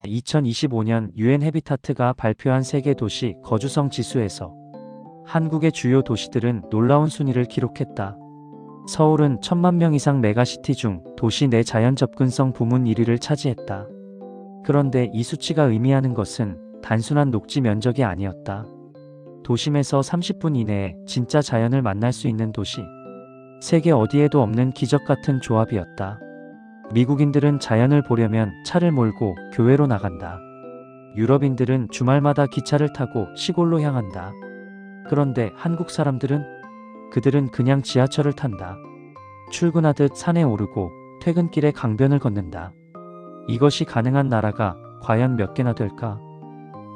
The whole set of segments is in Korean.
2025년 UN 헤비타트가 발표한 세계 도시 거주성 지수에서 한국의 주요 도시들은 놀라운 순위를 기록했다. 서울은 1000만 명 이상 메가시티 중 도시 내 자연 접근성 부문 1위를 차지했다. 그런데 이 수치가 의미하는 것은 단순한 녹지 면적이 아니었다. 도심에서 30분 이내에 진짜 자연을 만날 수 있는 도시. 세계 어디에도 없는 기적 같은 조합이었다. 미국인들은 자연을 보려면 차를 몰고 교외로 나간다. 유럽인들은 주말마다 기차를 타고 시골로 향한다. 그런데 한국 사람들은? 그들은 그냥 지하철을 탄다. 출근하듯 산에 오르고 퇴근길에 강변을 걷는다. 이것이 가능한 나라가 과연 몇 개나 될까?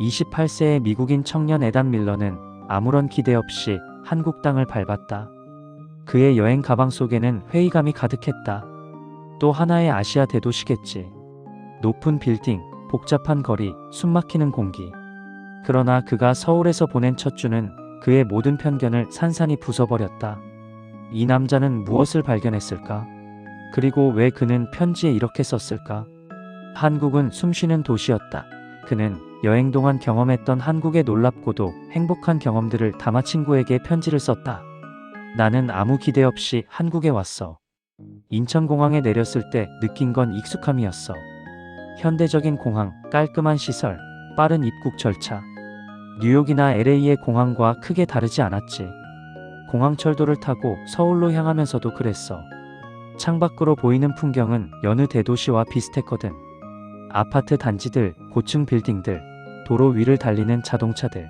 28세의 미국인 청년 에단 밀러는 아무런 기대 없이 한국 땅을 밟았다. 그의 여행 가방 속에는 회의감이 가득했다. 또 하나의 아시아 대도시겠지. 높은 빌딩, 복잡한 거리, 숨막히는 공기. 그러나 그가 서울에서 보낸 첫 주는 그의 모든 편견을 산산이 부숴버렸다. 이 남자는 무엇을 발견했을까? 그리고 왜 그는 편지에 이렇게 썼을까? 한국은 숨쉬는 도시였다. 그는 여행 동안 경험했던 한국의 놀랍고도 행복한 경험들을 담아 친구에게 편지를 썼다. 나는 아무 기대 없이 한국에 왔어. 인천공항에 내렸을 때 느낀 건 익숙함이었어. 현대적인 공항, 깔끔한 시설, 빠른 입국 절차. 뉴욕이나 LA의 공항과 크게 다르지 않았지. 공항철도를 타고 서울로 향하면서도 그랬어. 창밖으로 보이는 풍경은 여느 대도시와 비슷했거든. 아파트 단지들, 고층 빌딩들, 도로 위를 달리는 자동차들.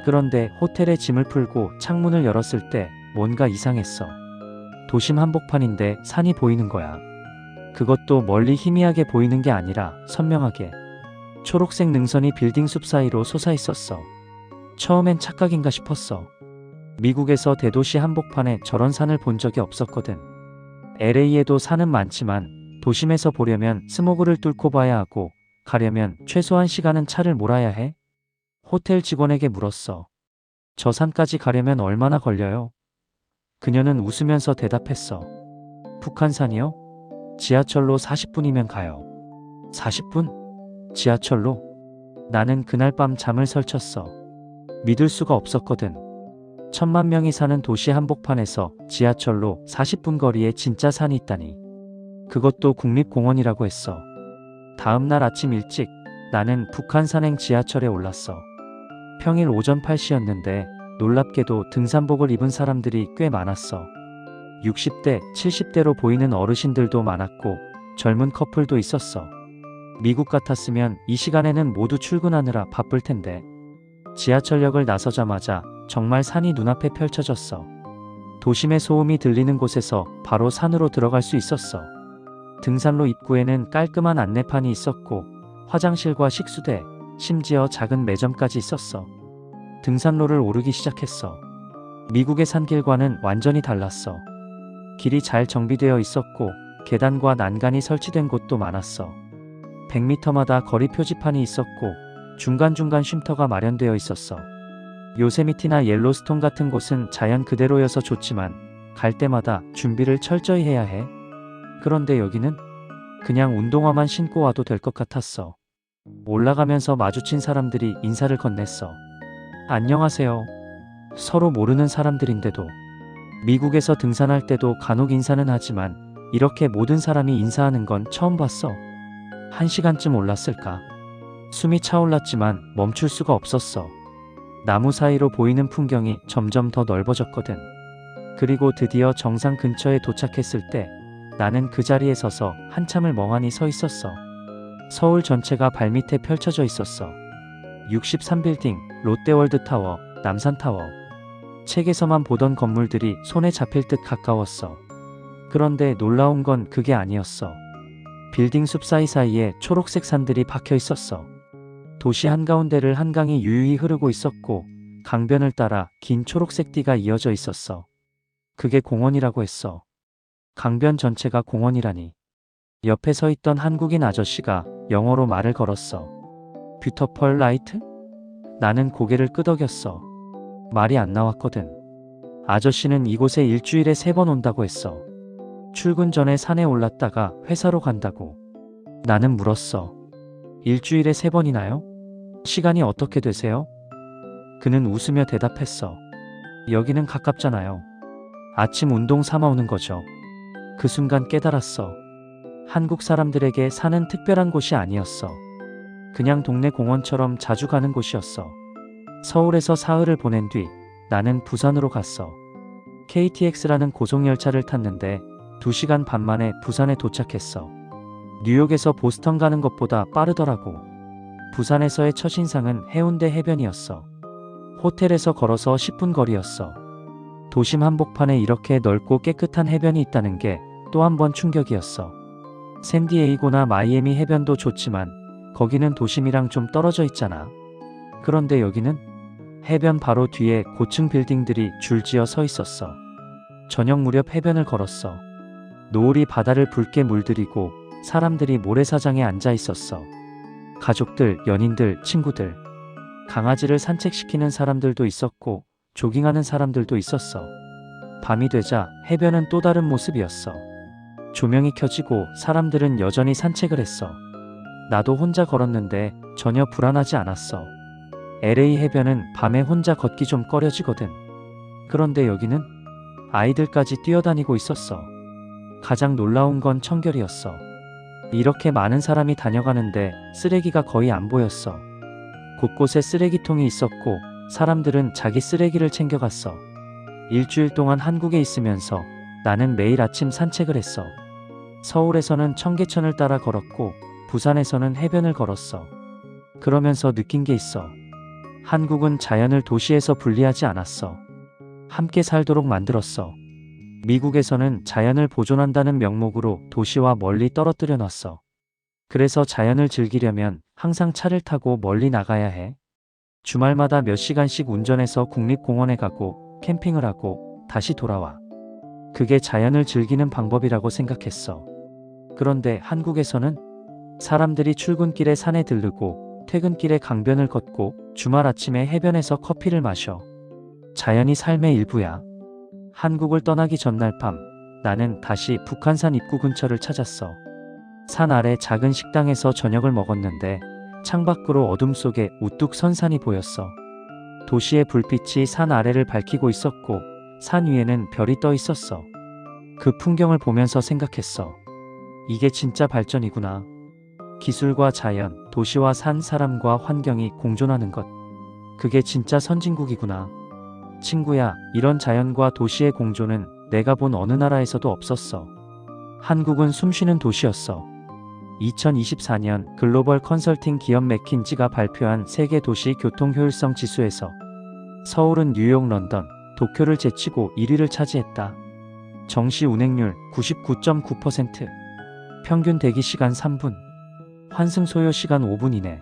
그런데 호텔에 짐을 풀고 창문을 열었을 때 뭔가 이상했어. 도심 한복판인데 산이 보이는 거야. 그것도 멀리 희미하게 보이는 게 아니라 선명하게. 초록색 능선이 빌딩 숲 사이로 솟아있었어. 처음엔 착각인가 싶었어. 미국에서 대도시 한복판에 저런 산을 본 적이 없었거든. LA에도 산은 많지만 도심에서 보려면 스모그를 뚫고 봐야 하고 가려면 최소한 시간은 차를 몰아야 해? 호텔 직원에게 물었어. 저 산까지 가려면 얼마나 걸려요? 그녀는 웃으면서 대답했어. 북한산이요? 지하철로 40분이면 가요. 40분? 지하철로? 나는 그날 밤 잠을 설쳤어. 믿을 수가 없었거든. 1000만 명이 사는 도시 한복판에서 지하철로 40분 거리에 진짜 산이 있다니. 그것도 국립공원이라고 했어. 다음 날 아침 일찍 나는 북한 산행 지하철에 올랐어. 평일 오전 8시였는데 놀랍게도 등산복을 입은 사람들이 꽤 많았어. 60대, 70대로 보이는 어르신들도 많았고 젊은 커플도 있었어. 미국 같았으면 이 시간에는 모두 출근하느라 바쁠 텐데. 지하철역을 나서자마자 정말 산이 눈앞에 펼쳐졌어. 도심의 소음이 들리는 곳에서 바로 산으로 들어갈 수 있었어. 등산로 입구에는 깔끔한 안내판이 있었고 화장실과 식수대, 심지어 작은 매점까지 있었어. 등산로를 오르기 시작했어. 미국의 산길과는 완전히 달랐어. 길이 잘 정비되어 있었고 계단과 난간이 설치된 곳도 많았어. 100m마다 거리 표지판이 있었고 중간중간 쉼터가 마련되어 있었어. 요세미티나 옐로스톤 같은 곳은 자연 그대로여서 좋지만 갈 때마다 준비를 철저히 해야 해. 그런데 여기는 그냥 운동화만 신고 와도 될 것 같았어. 올라가면서 마주친 사람들이 인사를 건넸어. 안녕하세요. 서로 모르는 사람들인데도. 미국에서 등산할 때도 간혹 인사는 하지만 이렇게 모든 사람이 인사하는 건 처음 봤어. 1시간쯤 올랐을까? 숨이 차올랐지만 멈출 수가 없었어. 나무 사이로 보이는 풍경이 점점 더 넓어졌거든. 그리고 드디어 정상 근처에 도착했을 때 나는 그 자리에 서서 한참을 멍하니 서 있었어. 서울 전체가 발밑에 펼쳐져 있었어. 63빌딩, 롯데월드타워, 남산타워. 책에서만 보던 건물들이 손에 잡힐 듯 가까웠어. 그런데 놀라운 건 그게 아니었어. 빌딩 숲 사이사이에 초록색 산들이 박혀 있었어. 도시 한가운데를 한강이 유유히 흐르고 있었고 강변을 따라 긴 초록색 띠가 이어져 있었어. 그게 공원이라고 했어. 강변 전체가 공원이라니. 옆에 서 있던 한국인 아저씨가 영어로 말을 걸었어. 뷰터펄 라이트? 나는 고개를 끄덕였어. 말이 안 나왔거든. 아저씨는 이곳에 일주일에 3번 온다고 했어. 출근 전에 산에 올랐다가 회사로 간다고. 나는 물었어. 일주일에 3번이나요? 시간이 어떻게 되세요? 그는 웃으며 대답했어. 여기는 가깝잖아요. 아침 운동 삼아 오는 거죠. 그 순간 깨달았어. 한국 사람들에게 사는 특별한 곳이 아니었어. 그냥 동네 공원처럼 자주 가는 곳이었어. 서울에서 사흘을 보낸 뒤 나는 부산으로 갔어. KTX라는 고속열차를 탔는데 2시간 반 만에 부산에 도착했어. 뉴욕에서 보스턴 가는 것보다 빠르더라고. 부산에서의 첫인상은 해운대 해변이었어. 호텔에서 걸어서 10분 거리였어. 도심 한복판에 이렇게 넓고 깨끗한 해변이 있다는 게 또 한 번 충격이었어. 샌디에이고나 마이애미 해변도 좋지만 거기는 도심이랑 좀 떨어져 있잖아. 그런데 여기는 해변 바로 뒤에 고층 빌딩들이 줄지어 서 있었어. 저녁 무렵 해변을 걸었어. 노을이 바다를 붉게 물들이고 사람들이 모래사장에 앉아 있었어. 가족들, 연인들, 친구들. 강아지를 산책시키는 사람들도 있었고 조깅하는 사람들도 있었어. 밤이 되자 해변은 또 다른 모습이었어. 조명이 켜지고 사람들은 여전히 산책을 했어. 나도 혼자 걸었는데 전혀 불안하지 않았어. LA 해변은 밤에 혼자 걷기 좀 꺼려지거든. 그런데 여기는 아이들까지 뛰어다니고 있었어. 가장 놀라운 건 청결이었어. 이렇게 많은 사람이 다녀가는데 쓰레기가 거의 안 보였어. 곳곳에 쓰레기통이 있었고 사람들은 자기 쓰레기를 챙겨갔어. 일주일 동안 한국에 있으면서 나는 매일 아침 산책을 했어. 서울에서는 청계천을 따라 걸었고 부산에서는 해변을 걸었어. 그러면서 느낀 게 있어. 한국은 자연을 도시에서 분리하지 않았어. 함께 살도록 만들었어. 미국에서는 자연을 보존한다는 명목으로 도시와 멀리 떨어뜨려 놨어. 그래서 자연을 즐기려면 항상 차를 타고 멀리 나가야 해. 주말마다 몇 시간씩 운전해서 국립공원에 가고 캠핑을 하고 다시 돌아와. 그게 자연을 즐기는 방법이라고 생각했어. 그런데 한국에서는 사람들이 출근길에 산에 들르고 퇴근길에 강변을 걷고 주말 아침에 해변에서 커피를 마셔. 자연이 삶의 일부야. 한국을 떠나기 전날 밤 나는 다시 북한산 입구 근처를 찾았어. 산 아래 작은 식당에서 저녁을 먹었는데 창밖으로 어둠 속에 우뚝 선 산이 보였어. 도시의 불빛이 산 아래를 밝히고 있었고 산 위에는 별이 떠 있었어. 그 풍경을 보면서 생각했어. 이게 진짜 발전이구나. 기술과 자연, 도시와 산, 사람과 환경이 공존하는 것. 그게 진짜 선진국이구나. 친구야, 이런 자연과 도시의 공존은 내가 본 어느 나라에서도 없었어. 한국은 숨쉬는 도시였어. 2024년 글로벌 컨설팅 기업 맥킨지가 발표한 세계 도시 교통 효율성 지수에서 서울은 뉴욕, 런던, 도쿄를 제치고 1위를 차지했다. 정시 운행률 99.9%, 평균 대기 시간 3분, 환승 소요 시간 5분 이내.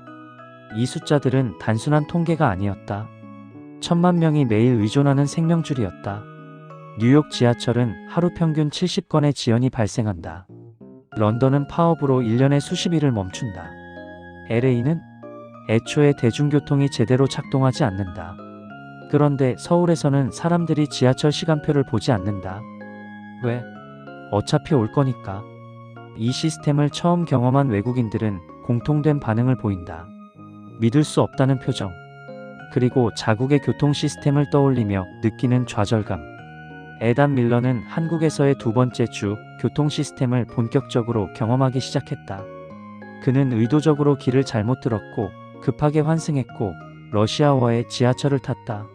이 숫자들은 단순한 통계가 아니었다. 1000만 명이 매일 의존하는 생명줄이었다. 뉴욕 지하철은 하루 평균 70건의 지연이 발생한다. 런던은 파업으로 1년에 수십 일을 멈춘다. LA는 애초에 대중교통이 제대로 작동하지 않는다. 그런데 서울에서는 사람들이 지하철 시간표를 보지 않는다. 왜? 어차피 올 거니까. 이 시스템을 처음 경험한 외국인들은 공통된 반응을 보인다. 믿을 수 없다는 표정. 그리고 자국의 교통 시스템을 떠올리며 느끼는 좌절감. 에단 밀러는 한국에서의 두 번째 주 교통 시스템을 본격적으로 경험하기 시작했다. 그는 의도적으로 길을 잘못 들었고 급하게 환승했고 러시아워에 지하철을 탔다.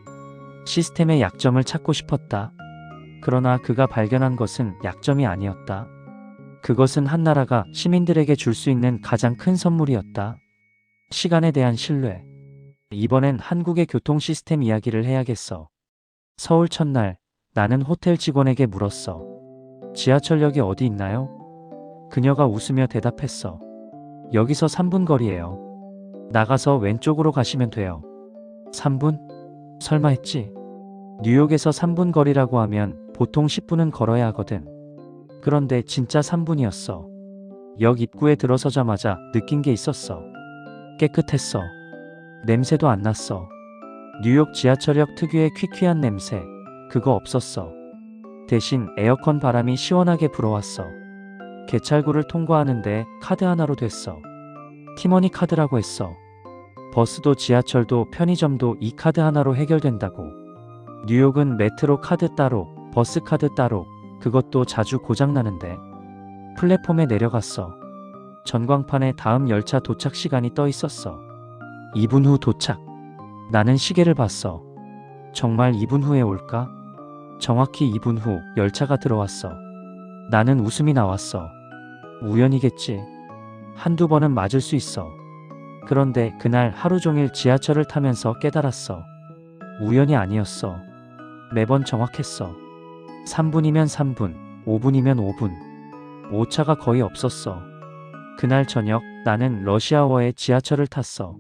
시스템의 약점을 찾고 싶었다. 그러나 그가 발견한 것은 약점이 아니었다. 그것은 한 나라가 시민들에게 줄 수 있는 가장 큰 선물이었다. 시간에 대한 신뢰. 이번엔 한국의 교통 시스템 이야기를 해야겠어. 서울 첫날 나는 호텔 직원에게 물었어. 지하철역이 어디 있나요? 그녀가 웃으며 대답했어. 여기서 3분 거리예요. 나가서 왼쪽으로 가시면 돼요. 3분? 설마 했지. 뉴욕에서 3분 거리라고 하면 보통 10분은 걸어야 하거든. 그런데 진짜 3분이었어. 역 입구에 들어서자마자 느낀 게 있었어. 깨끗했어. 냄새도 안 났어. 뉴욕 지하철역 특유의 퀴퀴한 냄새, 그거 없었어. 대신 에어컨 바람이 시원하게 불어왔어. 개찰구를 통과하는데 카드 하나로 됐어. 티머니 카드라고 했어. 버스도 지하철도 편의점도 이 카드 하나로 해결된다고. 뉴욕은 메트로 카드 따로, 버스 카드 따로, 그것도 자주 고장나는데. 플랫폼에 내려갔어. 전광판에 다음 열차 도착 시간이 떠 있었어. 2분 후 도착. 나는 시계를 봤어. 정말 2분 후에 올까? 정확히 2분 후 열차가 들어왔어. 나는 웃음이 나왔어. 우연이겠지. 한두 번은 맞을 수 있어. 그런데 그날 하루 종일 지하철을 타면서 깨달았어. 우연이 아니었어. 매번 정확했어. 3분이면 3분, 5분이면 5분. 오차가 거의 없었어. 그날 저녁 나는 러시아워에 지하철을 탔어.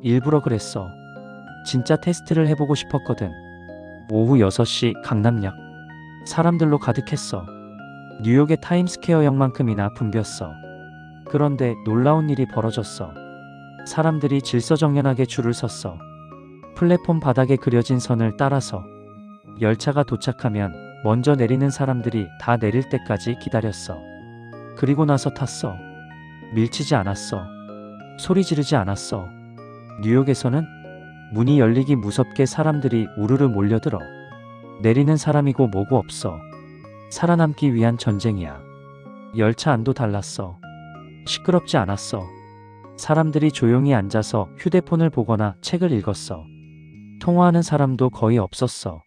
일부러 그랬어. 진짜 테스트를 해보고 싶었거든. 오후 6시 강남역. 사람들로 가득했어. 뉴욕의 타임스퀘어역만큼이나 붐볐어. 그런데 놀라운 일이 벌어졌어. 사람들이 질서정연하게 줄을 섰어. 플랫폼 바닥에 그려진 선을 따라서. 열차가 도착하면 먼저 내리는 사람들이 다 내릴 때까지 기다렸어. 그리고 나서 탔어. 밀치지 않았어. 소리 지르지 않았어. 뉴욕에서는 문이 열리기 무섭게 사람들이 우르르 몰려들어. 내리는 사람이고 뭐고 없어. 살아남기 위한 전쟁이야. 열차 안도 달랐어. 시끄럽지 않았어. 사람들이 조용히 앉아서 휴대폰을 보거나 책을 읽었어. 통화하는 사람도 거의 없었어.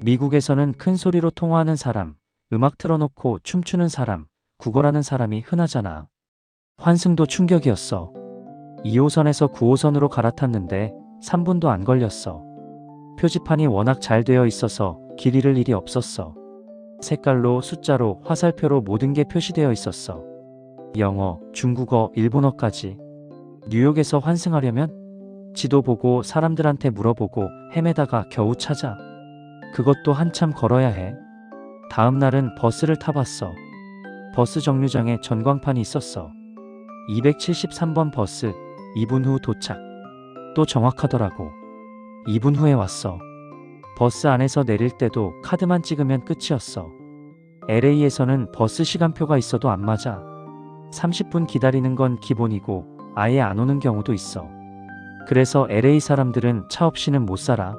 미국에서는 큰 소리로 통화하는 사람, 음악 틀어놓고 춤추는 사람, 구걸하는 사람이 흔하잖아. 환승도 충격이었어. 2호선에서 9호선으로 갈아탔는데 3분도 안 걸렸어. 표지판이 워낙 잘 되어 있어서 길 잃을 일이 없었어. 색깔로, 숫자로, 화살표로 모든 게 표시되어 있었어. 영어, 중국어, 일본어까지. 뉴욕에서 환승하려면 지도 보고 사람들한테 물어보고 헤매다가 겨우 찾아. 그것도 한참 걸어야 해. 다음 날은 버스를 타봤어. 버스 정류장에 전광판이 있었어. 273번 버스, 2분 후 도착. 또 정확하더라고. 2분 후에 왔어. 버스 안에서 내릴 때도 카드만 찍으면 끝이었어. LA에서는 버스 시간표가 있어도 안 맞아. 30분 기다리는 건 기본이고 아예 안 오는 경우도 있어. 그래서 LA 사람들은 차 없이는 못 살아.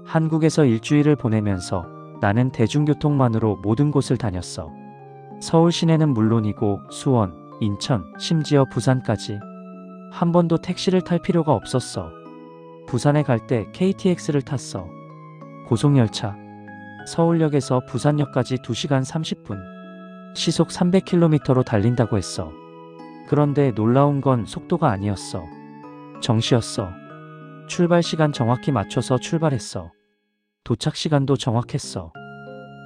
한국에서 일주일을 보내면서 나는 대중교통만으로 모든 곳을 다녔어. 서울 시내는 물론이고 수원, 인천, 심지어 부산까지. 한 번도 택시를 탈 필요가 없었어. 부산에 갈 때 KTX를 탔어. 고속열차. 서울역에서 부산역까지 2시간 30분. 시속 300km로 달린다고 했어. 그런데 놀라운 건 속도가 아니었어. 정시였어. 출발 시간 정확히 맞춰서 출발했어. 도착 시간도 정확했어.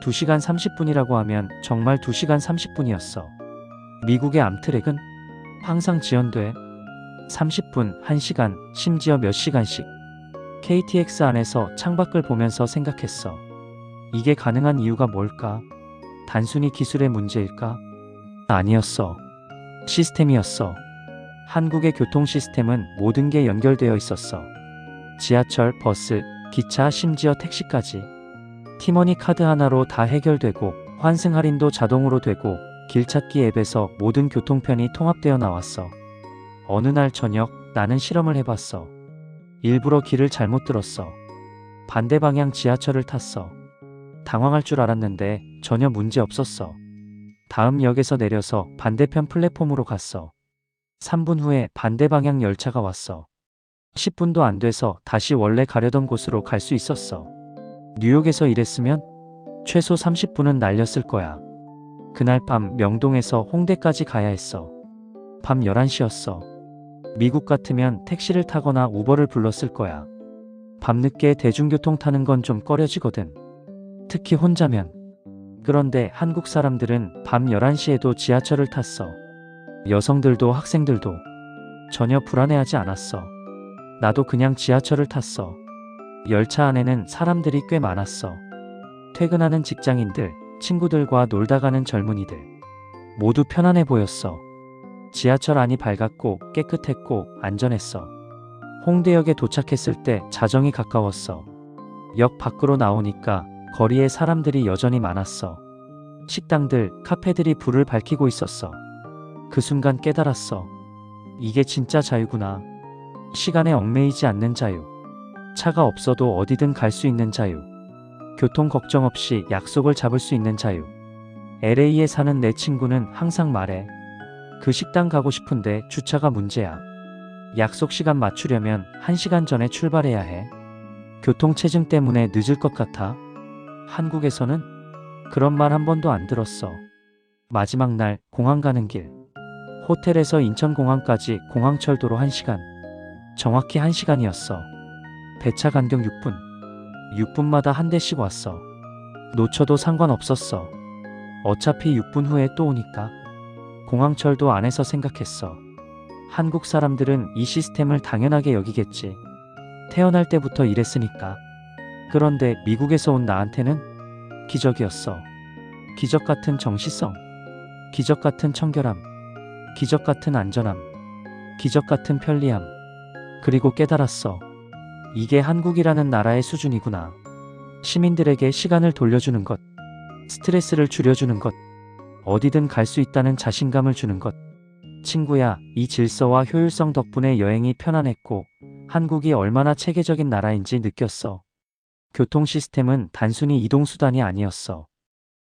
2시간 30분이라고 하면 정말 2시간 30분이었어. 미국의 암트랙은 항상 지연돼. 30분, 1시간, 심지어 몇 시간씩. KTX 안에서 창밖을 보면서 생각했어. 이게 가능한 이유가 뭘까? 단순히 기술의 문제일까? 아니었어. 시스템이었어. 한국의 교통 시스템은 모든 게 연결되어 있었어. 지하철, 버스, 기차, 심지어 택시까지. 티머니 카드 하나로 다 해결되고 환승 할인도 자동으로 되고 길찾기 앱에서 모든 교통편이 통합되어 나왔어. 어느 날 저녁 나는 실험을 해봤어. 일부러 길을 잘못 들었어. 반대 방향 지하철을 탔어. 당황할 줄 알았는데 전혀 문제 없었어. 다음 역에서 내려서 반대편 플랫폼으로 갔어. 3분 후에 반대 방향 열차가 왔어. 10분도 안 돼서 다시 원래 가려던 곳으로 갈 수 있었어. 뉴욕에서 일했으면 최소 30분은 날렸을 거야. 그날 밤 명동에서 홍대까지 가야 했어. 밤 11시였어. 미국 같으면 택시를 타거나 우버를 불렀을 거야. 밤늦게 대중교통 타는 건 좀 꺼려지거든. 특히 혼자면. 그런데 한국 사람들은 밤 11시에도 지하철을 탔어. 여성들도 학생들도. 전혀 불안해하지 않았어. 나도 그냥 지하철을 탔어. 열차 안에는 사람들이 꽤 많았어. 퇴근하는 직장인들, 친구들과 놀다 가는 젊은이들. 모두 편안해 보였어. 지하철 안이 밝았고 깨끗했고 안전했어. 홍대역에 도착했을 때 자정이 가까웠어. 역 밖으로 나오니까 거리에 사람들이 여전히 많았어. 식당들, 카페들이 불을 밝히고 있었어. 그 순간 깨달았어. 이게 진짜 자유구나. 시간에 얽매이지 않는 자유. 차가 없어도 어디든 갈 수 있는 자유. 교통 걱정 없이 약속을 잡을 수 있는 자유. LA에 사는 내 친구는 항상 말해. 그 식당 가고 싶은데 주차가 문제야. 약속 시간 맞추려면 1시간 전에 출발해야 해. 교통체증 때문에 늦을 것 같아. 한국에서는 그런 말 한 번도 안 들었어. 마지막 날 공항 가는 길. 호텔에서 인천공항까지 공항철도로 1시간. 정확히 1시간이었어. 배차 간격 6분. 6분마다 한 대씩 왔어. 놓쳐도 상관없었어. 어차피 6분 후에 또 오니까. 공항철도 안에서 생각했어. 한국 사람들은 이 시스템을 당연하게 여기겠지. 태어날 때부터 이랬으니까. 그런데 미국에서 온 나한테는 기적이었어. 기적 같은 정시성. 기적 같은 청결함. 기적 같은 안전함. 기적 같은 편리함. 그리고 깨달았어. 이게 한국이라는 나라의 수준이구나. 시민들에게 시간을 돌려주는 것. 스트레스를 줄여주는 것. 어디든 갈 수 있다는 자신감을 주는 것. 친구야, 이 질서와 효율성 덕분에 여행이 편안했고 한국이 얼마나 체계적인 나라인지 느꼈어. 교통 시스템은 단순히 이동수단이 아니었어.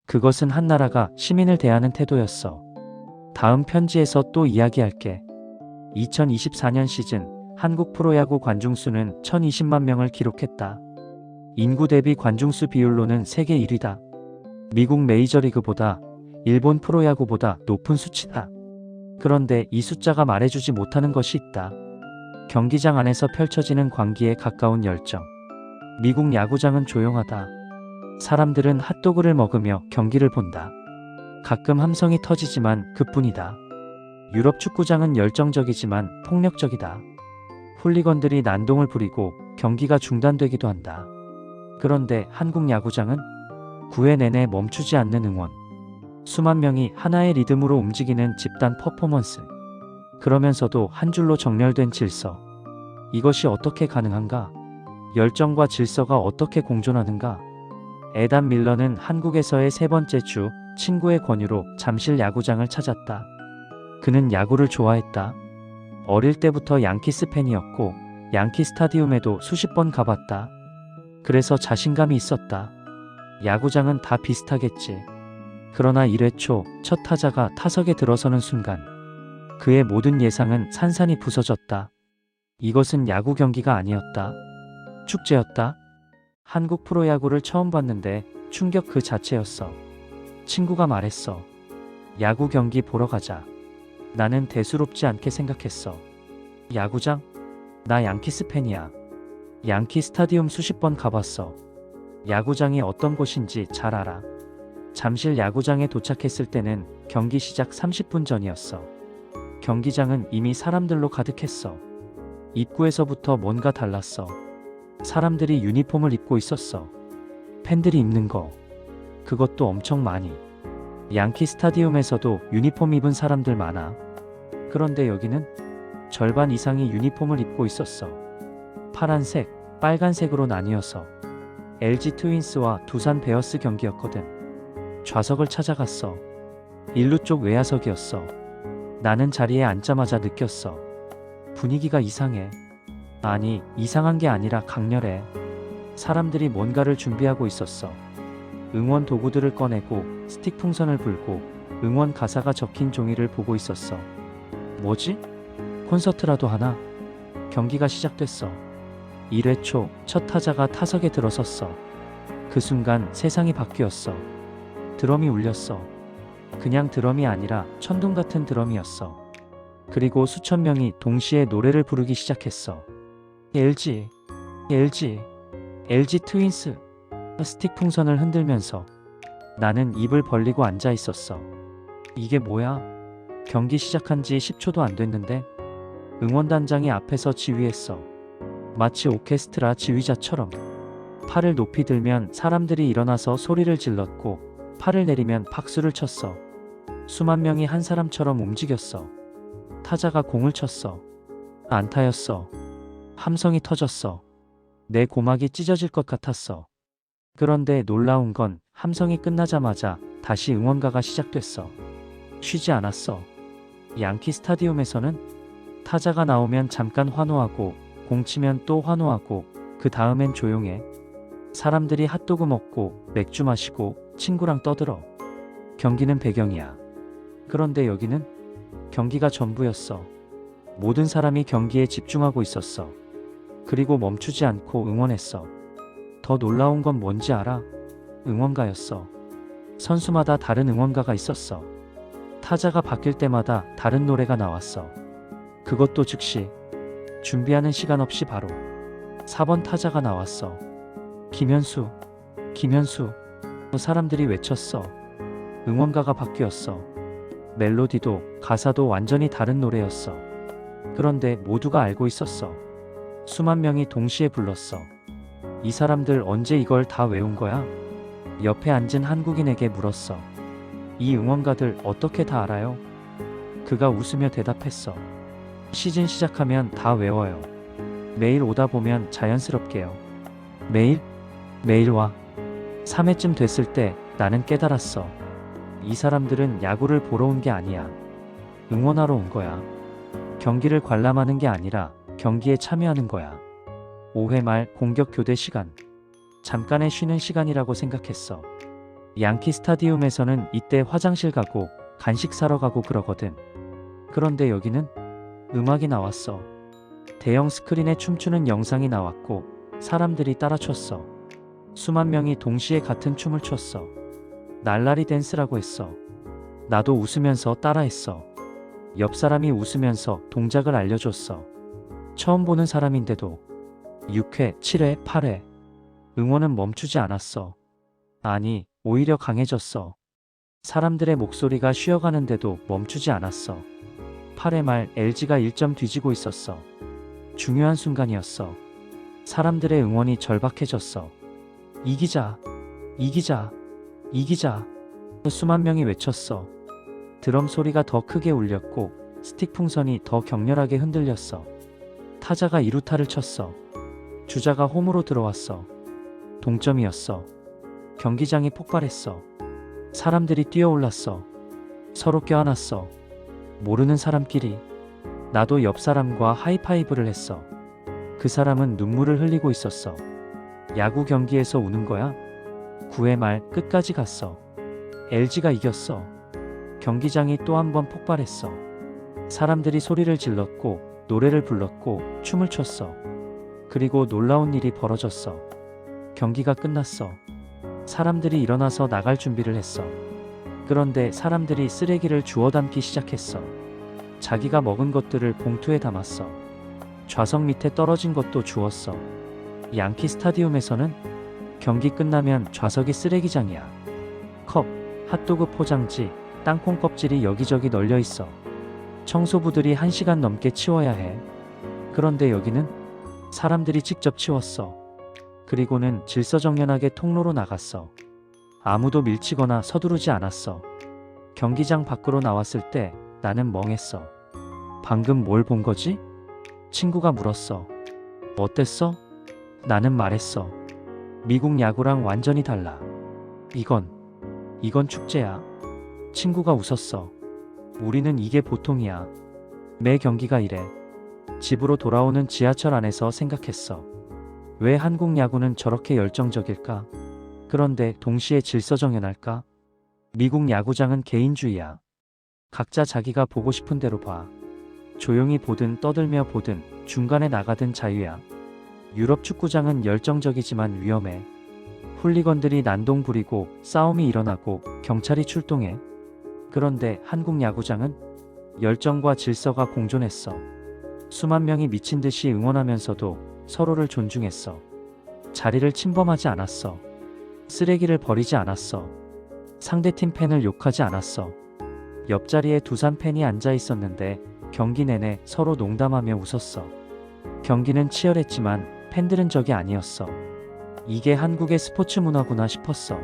그것은 한 나라가 시민을 대하는 태도였어. 다음 편지에서 또 이야기할게. 2024년 시즌 한국 프로야구 관중수는 1020만 명을 기록했다. 인구 대비 관중수 비율로는 세계 1위다. 미국 메이저리그보다 일본 프로야구보다 높은 수치다. 그런데 이 숫자가 말해주지 못하는 것이 있다. 경기장 안에서 펼쳐지는 광기에 가까운 열정. 미국 야구장은 조용하다. 사람들은 핫도그를 먹으며 경기를 본다. 가끔 함성이 터지지만 그뿐이다. 유럽 축구장은 열정적이지만 폭력적이다. 훌리건들이 난동을 부리고 경기가 중단되기도 한다. 그런데 한국 야구장은 9회 내내 멈추지 않는 응원. 수만 명이 하나의 리듬으로 움직이는 집단 퍼포먼스. 그러면서도 한 줄로 정렬된 질서. 이것이 어떻게 가능한가? 열정과 질서가 어떻게 공존하는가? 에단 밀러는 한국에서의 세 번째 주 친구의 권유로 잠실 야구장을 찾았다. 그는 야구를 좋아했다. 어릴 때부터 양키스 팬이었고 양키 스타디움에도 수십 번 가봤다. 그래서 자신감이 있었다. 야구장은 다 비슷하겠지. 그러나 1회 초 첫 타자가 타석에 들어서는 순간 그의 모든 예상은 산산이 부서졌다. 이것은 야구 경기가 아니었다. 축제였다. 한국 프로야구를 처음 봤는데 충격 그 자체였어. 친구가 말했어. 야구 경기 보러 가자. 나는 대수롭지 않게 생각했어. 야구장? 나 양키스 팬이야. 양키 스타디움 수십 번 가봤어. 야구장이 어떤 곳인지 잘 알아. 잠실 야구장에 도착했을 때는 경기 시작 30분 전이었어. 경기장은 이미 사람들로 가득했어. 입구에서부터 뭔가 달랐어. 사람들이 유니폼을 입고 있었어. 팬들이 입는 거. 그것도 엄청 많이. 양키 스타디움에서도 유니폼 입은 사람들 많아. 그런데 여기는 절반 이상이 유니폼을 입고 있었어. 파란색, 빨간색으로 나뉘어서. LG 트윈스와 두산 베어스 경기였거든. 좌석을 찾아갔어. 1루 쪽 외야석이었어. 나는 자리에 앉자마자 느꼈어. 분위기가 이상해. 아니, 이상한 게 아니라 강렬해. 사람들이 뭔가를 준비하고 있었어. 응원 도구들을 꺼내고 스틱 풍선을 불고 응원 가사가 적힌 종이를 보고 있었어. 뭐지? 콘서트라도 하나? 경기가 시작됐어. 1회 초 첫 타자가 타석에 들어섰어. 그 순간 세상이 바뀌었어. 드럼이 울렸어. 그냥 드럼이 아니라 천둥 같은 드럼이었어. 그리고 수천 명이 동시에 노래를 부르기 시작했어. LG, LG, LG 트윈스. 스틱 풍선을 흔들면서 나는 입을 벌리고 앉아 있었어. 이게 뭐야? 경기 시작한 지 10초도 안 됐는데 응원단장이 앞에서 지휘했어. 마치 오케스트라 지휘자처럼. 팔을 높이 들면 사람들이 일어나서 소리를 질렀고 팔을 내리면 박수를 쳤어. 수만 명이 한 사람처럼 움직였어. 타자가 공을 쳤어. 안타였어. 함성이 터졌어. 내 고막이 찢어질 것 같았어. 그런데 놀라운 건 함성이 끝나자마자 다시 응원가가 시작됐어. 쉬지 않았어. 양키 스타디움에서는 타자가 나오면 잠깐 환호하고 공 치면 또 환호하고 그 다음엔 조용해. 사람들이 핫도그 먹고 맥주 마시고 친구랑 떠들어. 경기는 배경이야. 그런데 여기는 경기가 전부였어. 모든 사람이 경기에 집중하고 있었어. 그리고 멈추지 않고 응원했어. 더 놀라운 건 뭔지 알아? 응원가였어. 선수마다 다른 응원가가 있었어. 타자가 바뀔 때마다 다른 노래가 나왔어. 그것도 즉시. 준비하는 시간 없이 바로 4번 타자가 나왔어. 김현수, 김현수. 사람들이 외쳤어. 응원가가 바뀌었어. 멜로디도 가사도 완전히 다른 노래였어. 그런데 모두가 알고 있었어. 수만 명이 동시에 불렀어. 이 사람들 언제 이걸 다 외운 거야? 옆에 앉은 한국인에게 물었어. 이 응원가들 어떻게 다 알아요? 그가 웃으며 대답했어. 시즌 시작하면 다 외워요. 매일 오다 보면 자연스럽게요. 매일? 매일 와. 3회쯤 됐을 때 나는 깨달았어. 이 사람들은 야구를 보러 온 게 아니야. 응원하러 온 거야. 경기를 관람하는 게 아니라 경기에 참여하는 거야. 5회 말 공격 교대 시간. 잠깐의 쉬는 시간이라고 생각했어. 양키 스타디움에서는 이때 화장실 가고 간식 사러 가고 그러거든. 그런데 여기는 음악이 나왔어. 대형 스크린에 춤추는 영상이 나왔고 사람들이 따라 췄어. 수만 명이 동시에 같은 춤을 췄어. 날라리 댄스라고 했어. 나도 웃으면서 따라했어. 옆 사람이 웃으면서 동작을 알려줬어. 처음 보는 사람인데도 6회, 7회, 8회. 응원은 멈추지 않았어. 아니, 오히려 강해졌어. 사람들의 목소리가 쉬어가는데도 멈추지 않았어. 8회 말 LG가 1점 뒤지고 있었어. 중요한 순간이었어. 사람들의 응원이 절박해졌어. 이기자, 이기자, 이기자. 수만 명이 외쳤어. 드럼 소리가 더 크게 울렸고 스틱 풍선이 더 격렬하게 흔들렸어. 타자가 2루타를 쳤어. 주자가 홈으로 들어왔어. 동점이었어. 경기장이 폭발했어. 사람들이 뛰어올랐어. 서로 껴안았어. 모르는 사람끼리. 나도 옆 사람과 하이파이브를 했어. 그 사람은 눈물을 흘리고 있었어. 야구 경기에서 우는 거야? 9회 말 끝까지 갔어. LG가 이겼어. 경기장이 또 한 번 폭발했어. 사람들이 소리를 질렀고 노래를 불렀고 춤을 췄어. 그리고 놀라운 일이 벌어졌어. 경기가 끝났어. 사람들이 일어나서 나갈 준비를 했어. 그런데 사람들이 쓰레기를 주워 담기 시작했어. 자기가 먹은 것들을 봉투에 담았어. 좌석 밑에 떨어진 것도 주웠어. 양키 스타디움에서는 경기 끝나면 좌석이 쓰레기장이야. 컵, 핫도그 포장지, 땅콩 껍질이 여기저기 널려 있어. 청소부들이 1시간 넘게 치워야 해. 그런데 여기는 사람들이 직접 치웠어. 그리고는 질서정연하게 통로로 나갔어. 아무도 밀치거나 서두르지 않았어. 경기장 밖으로 나왔을 때 나는 멍했어. 방금 뭘 본 거지? 친구가 물었어. 어땠어? 나는 말했어. 미국 야구랑 완전히 달라. 이건 축제야. 친구가 웃었어. 우리는 이게 보통이야. 매 경기가 이래. 집으로 돌아오는 지하철 안에서 생각했어. 왜 한국 야구는 저렇게 열정적일까? 그런데 동시에 질서정연할까? 미국 야구장은 개인주의야. 각자 자기가 보고 싶은 대로 봐. 조용히 보든 떠들며 보든 중간에 나가든 자유야. 유럽 축구장은 열정적이지만 위험해. 훌리건들이 난동 부리고 싸움이 일어나고 경찰이 출동해. 그런데 한국 야구장은 열정과 질서가 공존했어. 수만 명이 미친 듯이 응원하면서도 서로를 존중했어. 자리를 침범하지 않았어. 쓰레기를 버리지 않았어. 상대팀 팬을 욕하지 않았어. 옆자리에 두산 팬이 앉아 있었는데 경기 내내 서로 농담하며 웃었어. 경기는 치열했지만 팬들은 적이 아니었어. 이게 한국의 스포츠 문화구나 싶었어.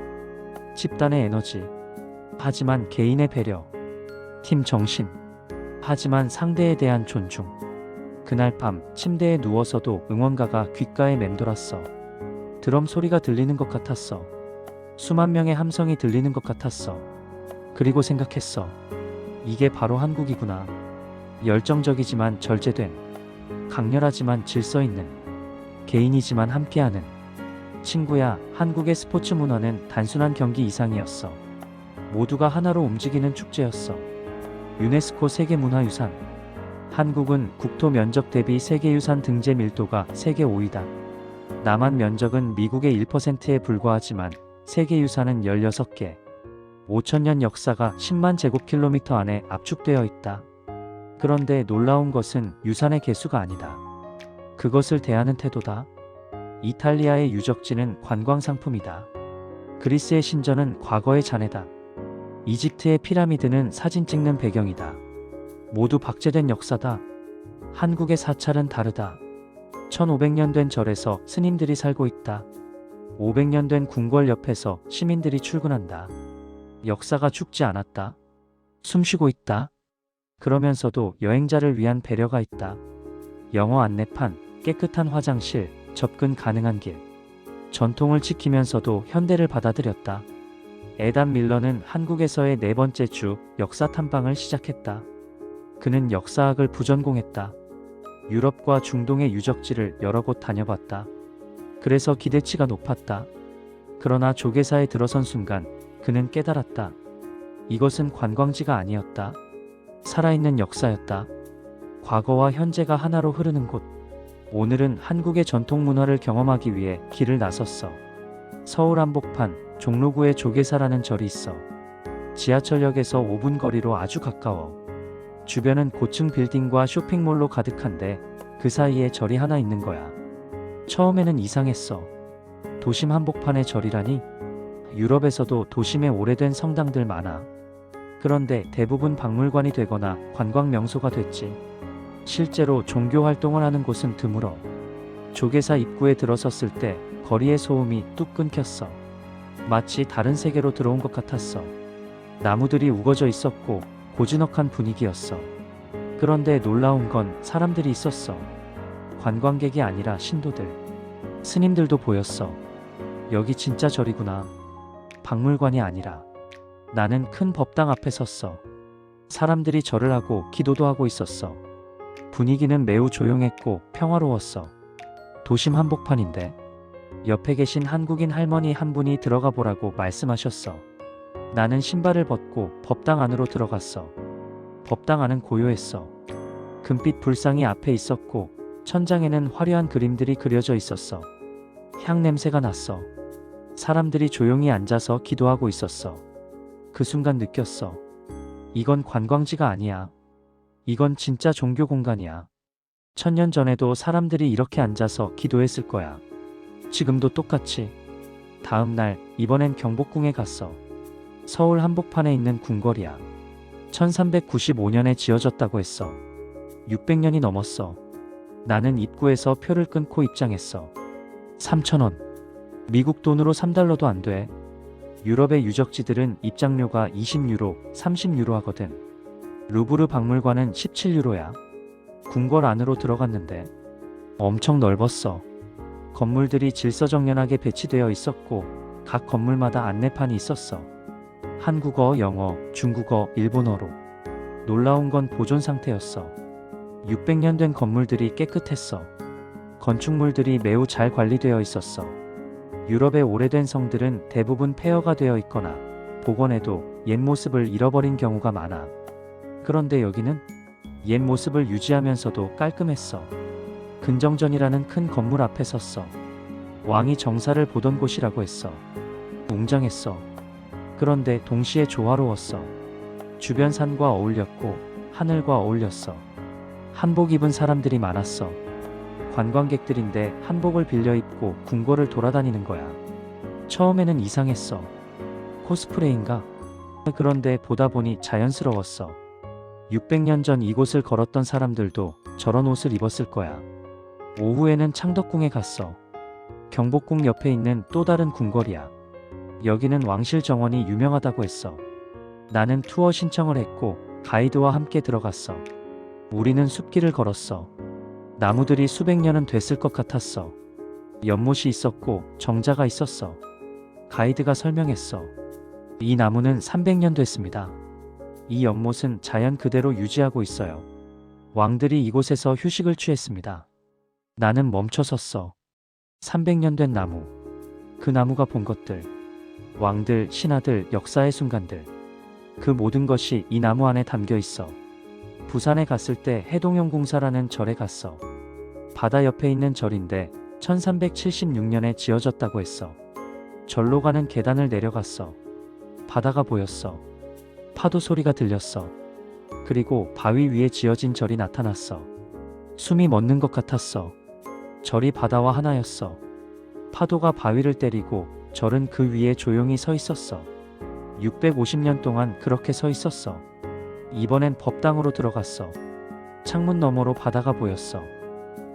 집단의 에너지. 하지만 개인의 배려. 팀 정신. 하지만 상대에 대한 존중. 그날 밤 침대에 누워서도 응원가가 귓가에 맴돌았어. 드럼 소리가 들리는 것 같았어. 수만 명의 함성이 들리는 것 같았어. 그리고 생각했어. 이게 바로 한국이구나. 열정적이지만 절제된, 강렬하지만 질서 있는, 개인이지만 함께하는. 친구야, 한국의 스포츠 문화는 단순한 경기 이상이었어. 모두가 하나로 움직이는 축제였어. 유네스코 세계문화유산. 한국은 국토 면적 대비 세계유산 등재 밀도가 세계 5위다. 남한 면적은 미국의 1%에 불과하지만 세계유산은 16개. 5천년 역사가 10만 제곱킬로미터 안에 압축되어 있다. 그런데 놀라운 것은 유산의 개수가 아니다. 그것을 대하는 태도다. 이탈리아의 유적지는 관광 상품이다. 그리스의 신전은 과거의 잔해다. 이집트의 피라미드는 사진 찍는 배경이다. 모두 박제된 역사다. 한국의 사찰은 다르다. 1500년 된 절에서 스님들이 살고 있다. 500년 된 궁궐 옆에서 시민들이 출근한다. 역사가 죽지 않았다. 숨쉬고 있다. 그러면서도 여행자를 위한 배려가 있다. 영어 안내판, 깨끗한 화장실, 접근 가능한 길. 전통을 지키면서도 현대를 받아들였다. 에단 밀러는 한국에서의 네 번째 주 역사 탐방을 시작했다. 그는 역사학을 부전공했다. 유럽과 중동의 유적지를 여러 곳 다녀봤다. 그래서 기대치가 높았다. 그러나 조계사에 들어선 순간 그는 깨달았다. 이것은 관광지가 아니었다. 살아있는 역사였다. 과거와 현재가 하나로 흐르는 곳. 오늘은 한국의 전통 문화를 경험하기 위해 길을 나섰어. 서울 한복판 종로구에 조계사라는 절이 있어. 지하철역에서 5분 거리로 아주 가까워. 주변은 고층 빌딩과 쇼핑몰로 가득한데 그 사이에 절이 하나 있는 거야. 처음에는 이상했어. 도심 한복판에 절이라니? 유럽에서도 도심에 오래된 성당들 많아. 그런데 대부분 박물관이 되거나 관광 명소가 됐지. 실제로 종교 활동을 하는 곳은 드물어. 조계사 입구에 들어섰을 때 거리의 소음이 뚝 끊겼어. 마치 다른 세계로 들어온 것 같았어. 나무들이 우거져 있었고 고즈넉한 분위기였어. 그런데 놀라운 건 사람들이 있었어. 관광객이 아니라 신도들. 스님들도 보였어. 여기 진짜 절이구나. 박물관이 아니라. 나는 큰 법당 앞에 섰어. 사람들이 절을 하고 기도도 하고 있었어. 분위기는 매우 조용했고 평화로웠어. 도심 한복판인데 옆에 계신 한국인 할머니 한 분이 들어가 보라고 말씀하셨어. 나는 신발을 벗고 법당 안으로 들어갔어. 법당 안은 고요했어. 금빛 불상이 앞에 있었고 천장에는 화려한 그림들이 그려져 있었어. 향 냄새가 났어. 사람들이 조용히 앉아서 기도하고 있었어. 그 순간 느꼈어. 이건 관광지가 아니야. 이건 진짜 종교 공간이야. 1000년 전에도 사람들이 이렇게 앉아서 기도했을 거야. 지금도 똑같이. 다음 날 이번엔 경복궁에 갔어. 서울 한복판에 있는 궁궐이야. 1395년에 지어졌다고 했어. 600년이 넘었어. 나는 입구에서 표를 끊고 입장했어. 3,000원. 미국 돈으로 3달러도 안 돼. 유럽의 유적지들은 입장료가 20유로, 30유로 하거든. 루브르 박물관은 17유로야. 궁궐 안으로 들어갔는데 엄청 넓었어. 건물들이 질서정연하게 배치되어 있었고 각 건물마다 안내판이 있었어. 한국어, 영어, 중국어, 일본어로. 놀라운 건 보존 상태였어. 600년 된 건물들이 깨끗했어. 건축물들이 매우 잘 관리되어 있었어. 유럽의 오래된 성들은 대부분 폐허가 되어 있거나 복원해도 옛 모습을 잃어버린 경우가 많아. 그런데 여기는 옛 모습을 유지하면서도 깔끔했어. 근정전이라는 큰 건물 앞에 섰어. 왕이 정사를 보던 곳이라고 했어. 웅장했어. 그런데 동시에 조화로웠어. 주변 산과 어울렸고 하늘과 어울렸어. 한복 입은 사람들이 많았어. 관광객들인데 한복을 빌려 입고 궁궐을 돌아다니는 거야. 처음에는 이상했어. 코스프레인가? 그런데 보다 보니 자연스러웠어. 600년 전 이곳을 걸었던 사람들도 저런 옷을 입었을 거야. 오후에는 창덕궁에 갔어. 경복궁 옆에 있는 또 다른 궁궐이야. 여기는 왕실 정원이 유명하다고 했어. 나는 투어 신청을 했고 가이드와 함께 들어갔어. 우리는 숲길을 걸었어. 나무들이 수백 년은 됐을 것 같았어. 연못이 있었고 정자가 있었어. 가이드가 설명했어. 이 나무는 300년 됐습니다. 이 연못은 자연 그대로 유지하고 있어요. 왕들이 이곳에서 휴식을 취했습니다. 나는 멈춰 섰어. 300년 된 나무. 그 나무가 본 것들. 왕들, 신하들, 역사의 순간들. 그 모든 것이 이 나무 안에 담겨 있어. 부산에 갔을 때 해동용궁사라는 절에 갔어. 바다 옆에 있는 절인데 1376년에 지어졌다고 했어. 절로 가는 계단을 내려갔어. 바다가 보였어. 파도 소리가 들렸어. 그리고 바위 위에 지어진 절이 나타났어. 숨이 멎는 것 같았어. 절이 바다와 하나였어. 파도가 바위를 때리고 절은 그 위에 조용히 서 있었어. 650년 동안 그렇게 서 있었어. 이번엔 법당으로 들어갔어. 창문 너머로 바다가 보였어.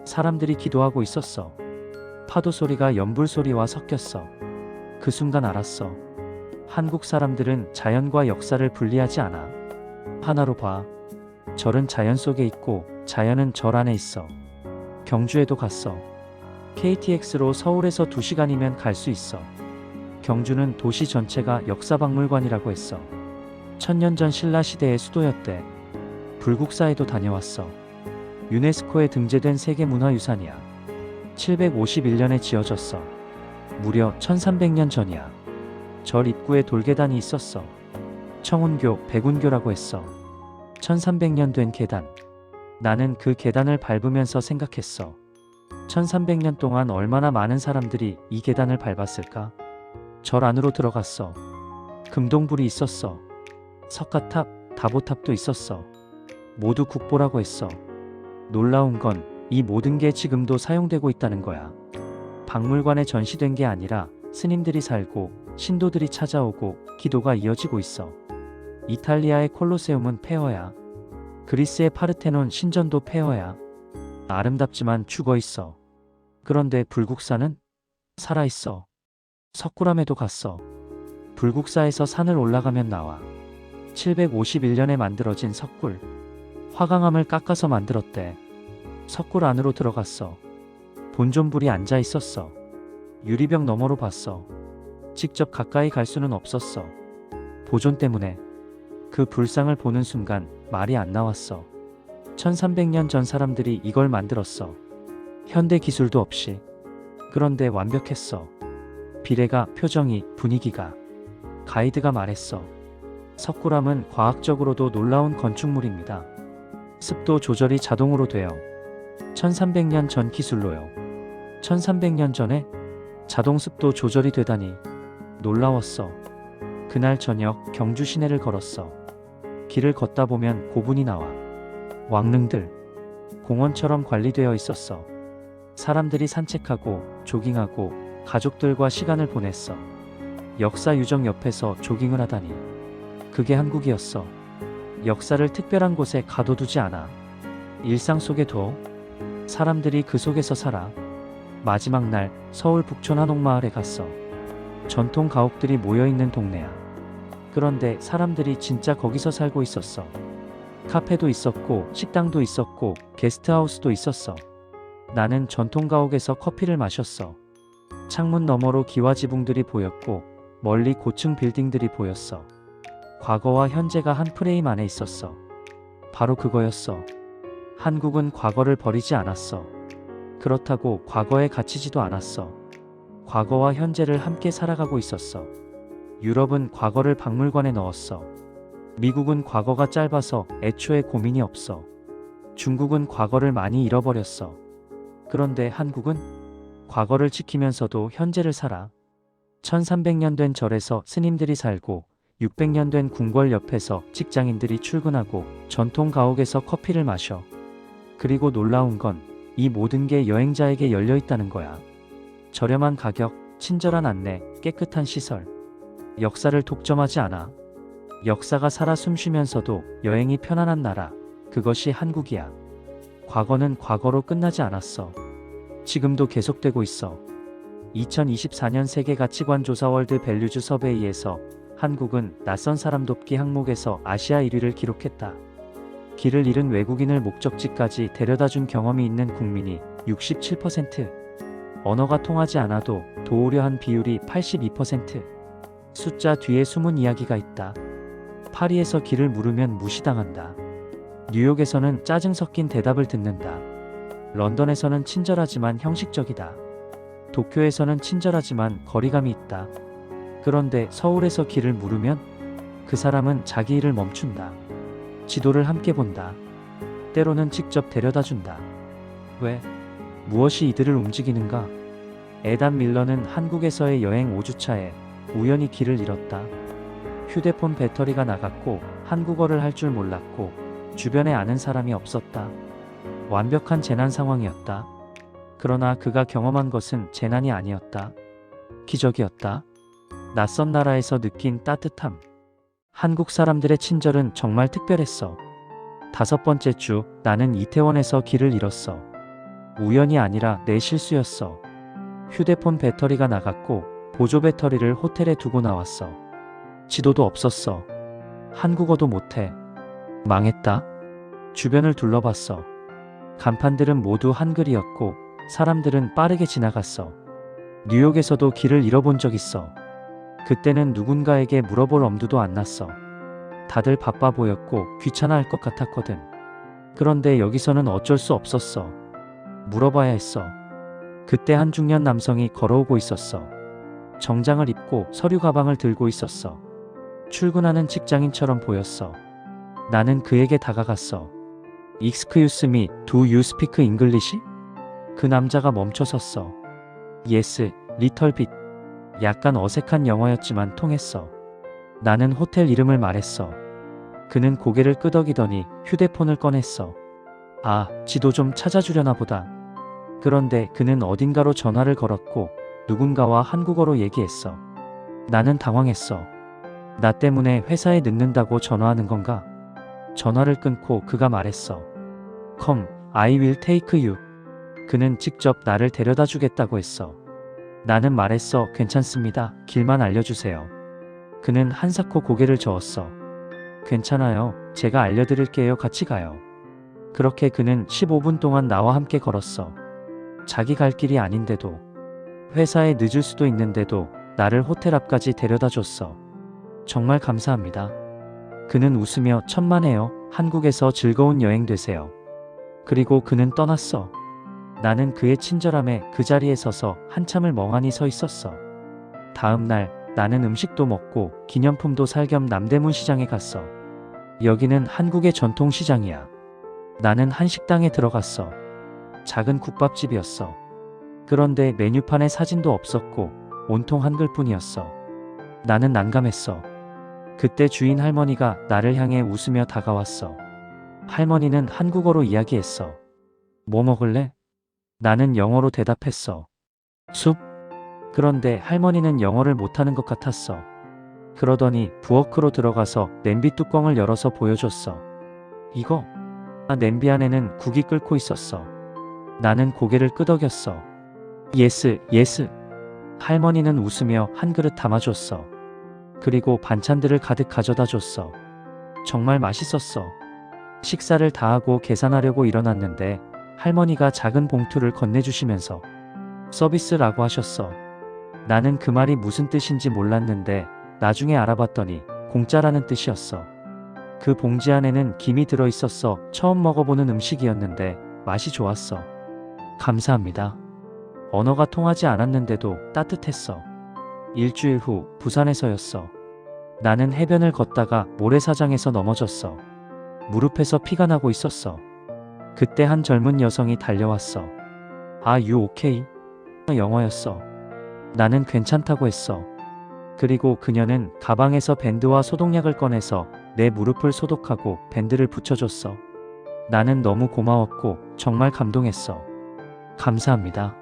사람들이 기도하고 있었어. 파도 소리가 연불 소리와 섞였어. 그 순간 알았어. 한국 사람들은 자연과 역사를 분리하지 않아. 하나로 봐. 절은 자연 속에 있고 자연은 절 안에 있어. 경주에도 갔어. KTX로 서울에서 2시간이면 갈 수 있어. 경주는 도시 전체가 역사박물관이라고 했어. 1000년 전 신라시대의 수도였대. 불국사에도 다녀왔어. 유네스코에 등재된 세계문화유산이야. 751년에 지어졌어. 무려 1300년 전이야. 절 입구에 돌계단이 있었어. 청운교, 백운교라고 했어. 1300년 된 계단. 나는 그 계단을 밟으면서 생각했어. 1300년 동안 얼마나 많은 사람들이 이 계단을 밟았을까? 절 안으로 들어갔어. 금동불이 있었어. 석가탑, 다보탑도 있었어. 모두 국보라고 했어. 놀라운 건 이 모든 게 지금도 사용되고 있다는 거야. 박물관에 전시된 게 아니라 스님들이 살고 신도들이 찾아오고 기도가 이어지고 있어. 이탈리아의 콜로세움은 폐허야. 그리스의 파르테논 신전도 폐허야. 아름답지만 죽어 있어. 그런데 불국사는 살아있어. 석굴암에도 갔어. 불국사에서 산을 올라가면 나와. 751년에 만들어진 석굴. 화강암을 깎아서 만들었대. 석굴 안으로 들어갔어. 본존불이 앉아 있었어. 유리병 너머로 봤어. 직접 가까이 갈 수는 없었어. 보존 때문에. 그 불상을 보는 순간 말이 안 나왔어. 1300년 전 사람들이 이걸 만들었어. 현대 기술도 없이. 그런데 완벽했어. 비례가, 표정이, 분위기가. 가이드가 말했어. 석굴암은 과학적으로도 놀라운 건축물입니다. 습도 조절이 자동으로 돼요. 1300년 전 기술로요. 1300년 전에 자동 습도 조절이 되다니. 놀라웠어. 그날 저녁 경주 시내를 걸었어. 길을 걷다 보면 고분이 나와. 왕릉들. 공원처럼 관리되어 있었어. 사람들이 산책하고 조깅하고 가족들과 시간을 보냈어. 역사 유적 옆에서 조깅을 하다니. 그게 한국이었어. 역사를 특별한 곳에 가둬두지 않아. 일상 속에 둬. 사람들이 그 속에서 살아. 마지막 날 서울 북촌 한옥마을에 갔어. 전통 가옥들이 모여있는 동네야. 그런데 사람들이 진짜 거기서 살고 있었어. 카페도 있었고 식당도 있었고 게스트하우스도 있었어. 나는 전통 가옥에서 커피를 마셨어. 창문 너머로 기와지붕들이 보였고 멀리 고층 빌딩들이 보였어. 과거와 현재가 한 프레임 안에 있었어. 바로 그거였어. 한국은 과거를 버리지 않았어. 그렇다고 과거에 갇히지도 않았어. 과거와 현재를 함께 살아가고 있었어. 유럽은 과거를 박물관에 넣었어. 미국은 과거가 짧아서 애초에 고민이 없어. 중국은 과거를 많이 잃어버렸어. 그런데 한국은 과거를 지키면서도 현재를 살아. 1300년 된 절에서 스님들이 살고 600년 된 궁궐 옆에서 직장인들이 출근하고 전통 가옥에서 커피를 마셔. 그리고 놀라운 건 이 모든 게 여행자에게 열려 있다는 거야. 저렴한 가격, 친절한 안내, 깨끗한 시설. 역사를 독점하지 않아. 역사가 살아 숨쉬면서도 여행이 편안한 나라. 그것이 한국이야. 과거는 과거로 끝나지 않았어. 지금도 계속되고 있어. 2024년 세계가치관조사 월드 밸류즈 서베이에서 한국은 낯선 사람 돕기 항목에서 아시아 1위를 기록했다. 길을 잃은 외국인을 목적지까지 데려다준 경험이 있는 국민이 67%, 언어가 통하지 않아도 도우려 한 비율이 82%. 숫자 뒤에 숨은 이야기가 있다. 파리에서 길을 물으면 무시당한다. 뉴욕에서는 짜증 섞인 대답을 듣는다. 런던에서는 친절하지만 형식적이다. 도쿄에서는 친절하지만 거리감이 있다. 그런데 서울에서 길을 물으면 그 사람은 자기 일을 멈춘다. 지도를 함께 본다. 때로는 직접 데려다 준다. 왜? 무엇이 이들을 움직이는가? 에단 밀러는 한국에서의 여행 5주차에 우연히 길을 잃었다. 휴대폰 배터리가 나갔고 한국어를 할 줄 몰랐고 주변에 아는 사람이 없었다. 완벽한 재난 상황이었다. 그러나 그가 경험한 것은 재난이 아니었다. 기적이었다. 낯선 나라에서 느낀 따뜻함. 한국 사람들의 친절은 정말 특별했어. 5번째 주, 나는 이태원에서 길을 잃었어. 우연이 아니라 내 실수였어. 휴대폰 배터리가 나갔고 보조 배터리를 호텔에 두고 나왔어. 지도도 없었어. 한국어도 못해. 망했다. 주변을 둘러봤어. 간판들은 모두 한글이었고 사람들은 빠르게 지나갔어. 뉴욕에서도 길을 잃어본 적 있어. 그때는 누군가에게 물어볼 엄두도 안 났어. 다들 바빠 보였고 귀찮아할 것 같았거든. 그런데 여기서는 어쩔 수 없었어. 물어봐야 했어. 그때 한 중년 남성이 걸어오고 있었어. 정장을 입고 서류 가방을 들고 있었어. 출근하는 직장인처럼 보였어. 나는 그에게 다가갔어. Excuse me, do you speak English? 그 남자가 멈춰섰어. Yes, little bit. 약간 어색한 영어였지만 통했어. 나는 호텔 이름을 말했어. 그는 고개를 끄덕이더니 휴대폰을 꺼냈어. 아, 지도 좀 찾아주려나 보다. 그런데 그는 어딘가로 전화를 걸었고 누군가와 한국어로 얘기했어. 나는 당황했어. 나 때문에 회사에 늦는다고 전화하는 건가? 전화를 끊고 그가 말했어. Come, I will take you. 그는 직접 나를 데려다 주겠다고 했어. 나는 말했어. 괜찮습니다. 길만 알려주세요. 그는 한사코 고개를 저었어. 괜찮아요. 제가 알려드릴게요. 같이 가요. 그렇게 그는 15분 동안 나와 함께 걸었어. 자기 갈 길이 아닌데도, 회사에 늦을 수도 있는데도 나를 호텔 앞까지 데려다 줬어. 정말 감사합니다. 그는 웃으며 천만에요. 한국에서 즐거운 여행 되세요. 그리고 그는 떠났어. 나는 그의 친절함에 그 자리에 서서 한참을 멍하니 서 있었어. 다음 날 나는 음식도 먹고 기념품도 살 겸 남대문 시장에 갔어. 여기는 한국의 전통 시장이야. 나는 한 식당에 들어갔어. 작은 국밥집이었어. 그런데 메뉴판에 사진도 없었고 온통 한글뿐이었어. 나는 난감했어. 그때 주인 할머니가 나를 향해 웃으며 다가왔어. 할머니는 한국어로 이야기했어. 뭐 먹을래? 나는 영어로 대답했어. 숲? 그런데 할머니는 영어를 못하는 것 같았어. 그러더니 부엌으로 들어가서 냄비 뚜껑을 열어서 보여줬어. 이거? 냄비 안에는 국이 끓고 있었어. 나는 고개를 끄덕였어. 예스, 예스. 할머니는 웃으며 한 그릇 담아줬어. 그리고 반찬들을 가득 가져다 줬어. 정말 맛있었어. 식사를 다 하고 계산하려고 일어났는데 할머니가 작은 봉투를 건네주시면서 서비스라고 하셨어. 나는 그 말이 무슨 뜻인지 몰랐는데 나중에 알아봤더니 공짜라는 뜻이었어. 그 봉지 안에는 김이 들어있었어. 처음 먹어보는 음식이었는데 맛이 좋았어. 감사합니다. 언어가 통하지 않았는데도 따뜻했어. 일주일 후 부산에서였어. 나는 해변을 걷다가 모래사장에서 넘어졌어. 무릎에서 피가 나고 있었어. 그때 한 젊은 여성이 달려왔어. Are you okay? 영어였어. 나는 괜찮다고 했어. 그리고 그녀는 가방에서 밴드와 소독약을 꺼내서 내 무릎을 소독하고 밴드를 붙여줬어. 나는 너무 고마웠고 정말 감동했어. 감사합니다.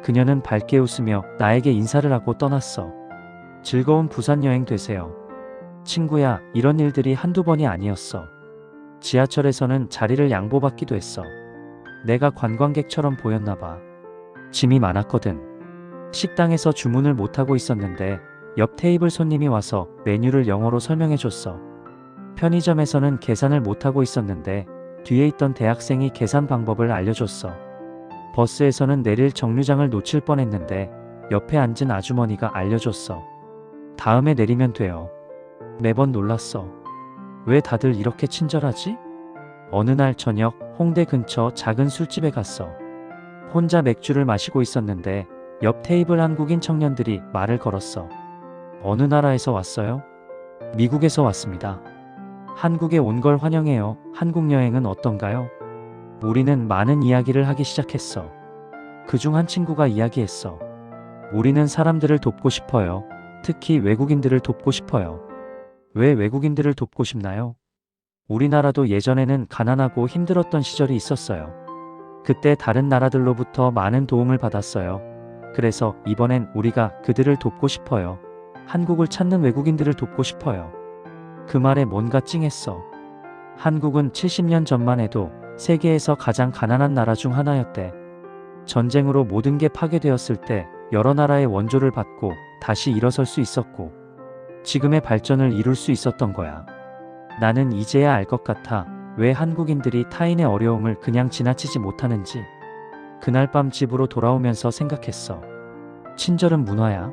그녀는 밝게 웃으며 나에게 인사를 하고 떠났어. 즐거운 부산 여행 되세요. 친구야, 이런 일들이 한두 번이 아니었어. 지하철에서는 자리를 양보받기도 했어. 내가 관광객처럼 보였나 봐. 짐이 많았거든. 식당에서 주문을 못하고 있었는데 옆 테이블 손님이 와서 메뉴를 영어로 설명해줬어. 편의점에서는 계산을 못하고 있었는데 뒤에 있던 대학생이 계산 방법을 알려줬어. 버스에서는 내릴 정류장을 놓칠 뻔했는데 옆에 앉은 아주머니가 알려줬어. 다음에 내리면 돼요. 매번 놀랐어. 왜 다들 이렇게 친절하지? 어느 날 저녁 홍대 근처 작은 술집에 갔어. 혼자 맥주를 마시고 있었는데 옆 테이블 한국인 청년들이 말을 걸었어. 어느 나라에서 왔어요? 미국에서 왔습니다. 한국에 온 걸 환영해요. 한국 여행은 어떤가요? 우리는 많은 이야기를 하기 시작했어. 그중 한 친구가 이야기했어. 우리는 사람들을 돕고 싶어요. 특히 외국인들을 돕고 싶어요. 왜 외국인들을 돕고 싶나요? 우리나라도 예전에는 가난하고 힘들었던 시절이 있었어요. 그때 다른 나라들로부터 많은 도움을 받았어요. 그래서 이번엔 우리가 그들을 돕고 싶어요. 한국을 찾는 외국인들을 돕고 싶어요. 그 말에 뭔가 찡했어. 한국은 70년 전만 해도 세계에서 가장 가난한 나라 중 하나였대. 전쟁으로 모든 게 파괴되었을 때 여러 나라의 원조를 받고 다시 일어설 수 있었고 지금의 발전을 이룰 수 있었던 거야. 나는 이제야 알 것 같아. 왜 한국인들이 타인의 어려움을 그냥 지나치지 못하는지. 그날 밤 집으로 돌아오면서 생각했어. 친절은 문화야.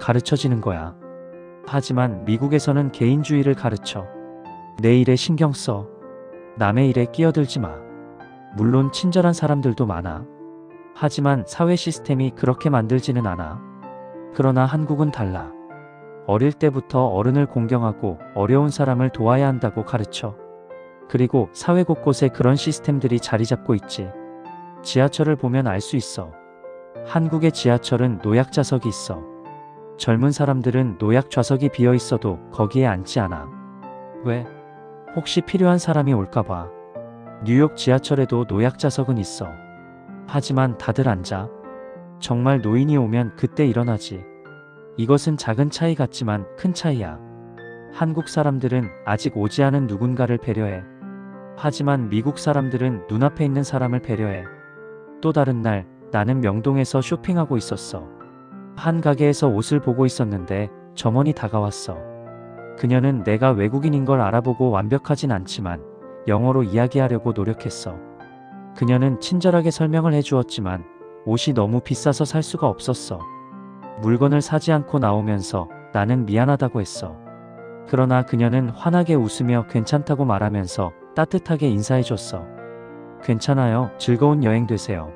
가르쳐지는 거야. 하지만 미국에서는 개인주의를 가르쳐. 내 일에 신경 써. 남의 일에 끼어들지 마. 물론 친절한 사람들도 많아. 하지만 사회 시스템이 그렇게 만들지는 않아. 그러나 한국은 달라. 어릴 때부터 어른을 공경하고 어려운 사람을 도와야 한다고 가르쳐. 그리고 사회 곳곳에 그런 시스템들이 자리 잡고 있지. 지하철을 보면 알 수 있어. 한국의 지하철은 노약 좌석이 있어. 젊은 사람들은 노약 좌석이 비어 있어도 거기에 앉지 않아. 왜? 혹시 필요한 사람이 올까봐. 뉴욕 지하철에도 노약 좌석은 있어. 하지만 다들 앉아. 정말 노인이 오면 그때 일어나지. 이것은 작은 차이 같지만 큰 차이야. 한국 사람들은 아직 오지 않은 누군가를 배려해. 하지만 미국 사람들은 눈앞에 있는 사람을 배려해. 또 다른 날 나는 명동에서 쇼핑하고 있었어. 한 가게에서 옷을 보고 있었는데 점원이 다가왔어. 그녀는 내가 외국인인 걸 알아보고 완벽하진 않지만 영어로 이야기하려고 노력했어. 그녀는 친절하게 설명을 해주었지만 옷이 너무 비싸서 살 수가 없었어. 물건을 사지 않고 나오면서 나는 미안하다고 했어. 그러나 그녀는 환하게 웃으며 괜찮다고 말하면서 따뜻하게 인사해줬어. 괜찮아요. 즐거운 여행 되세요.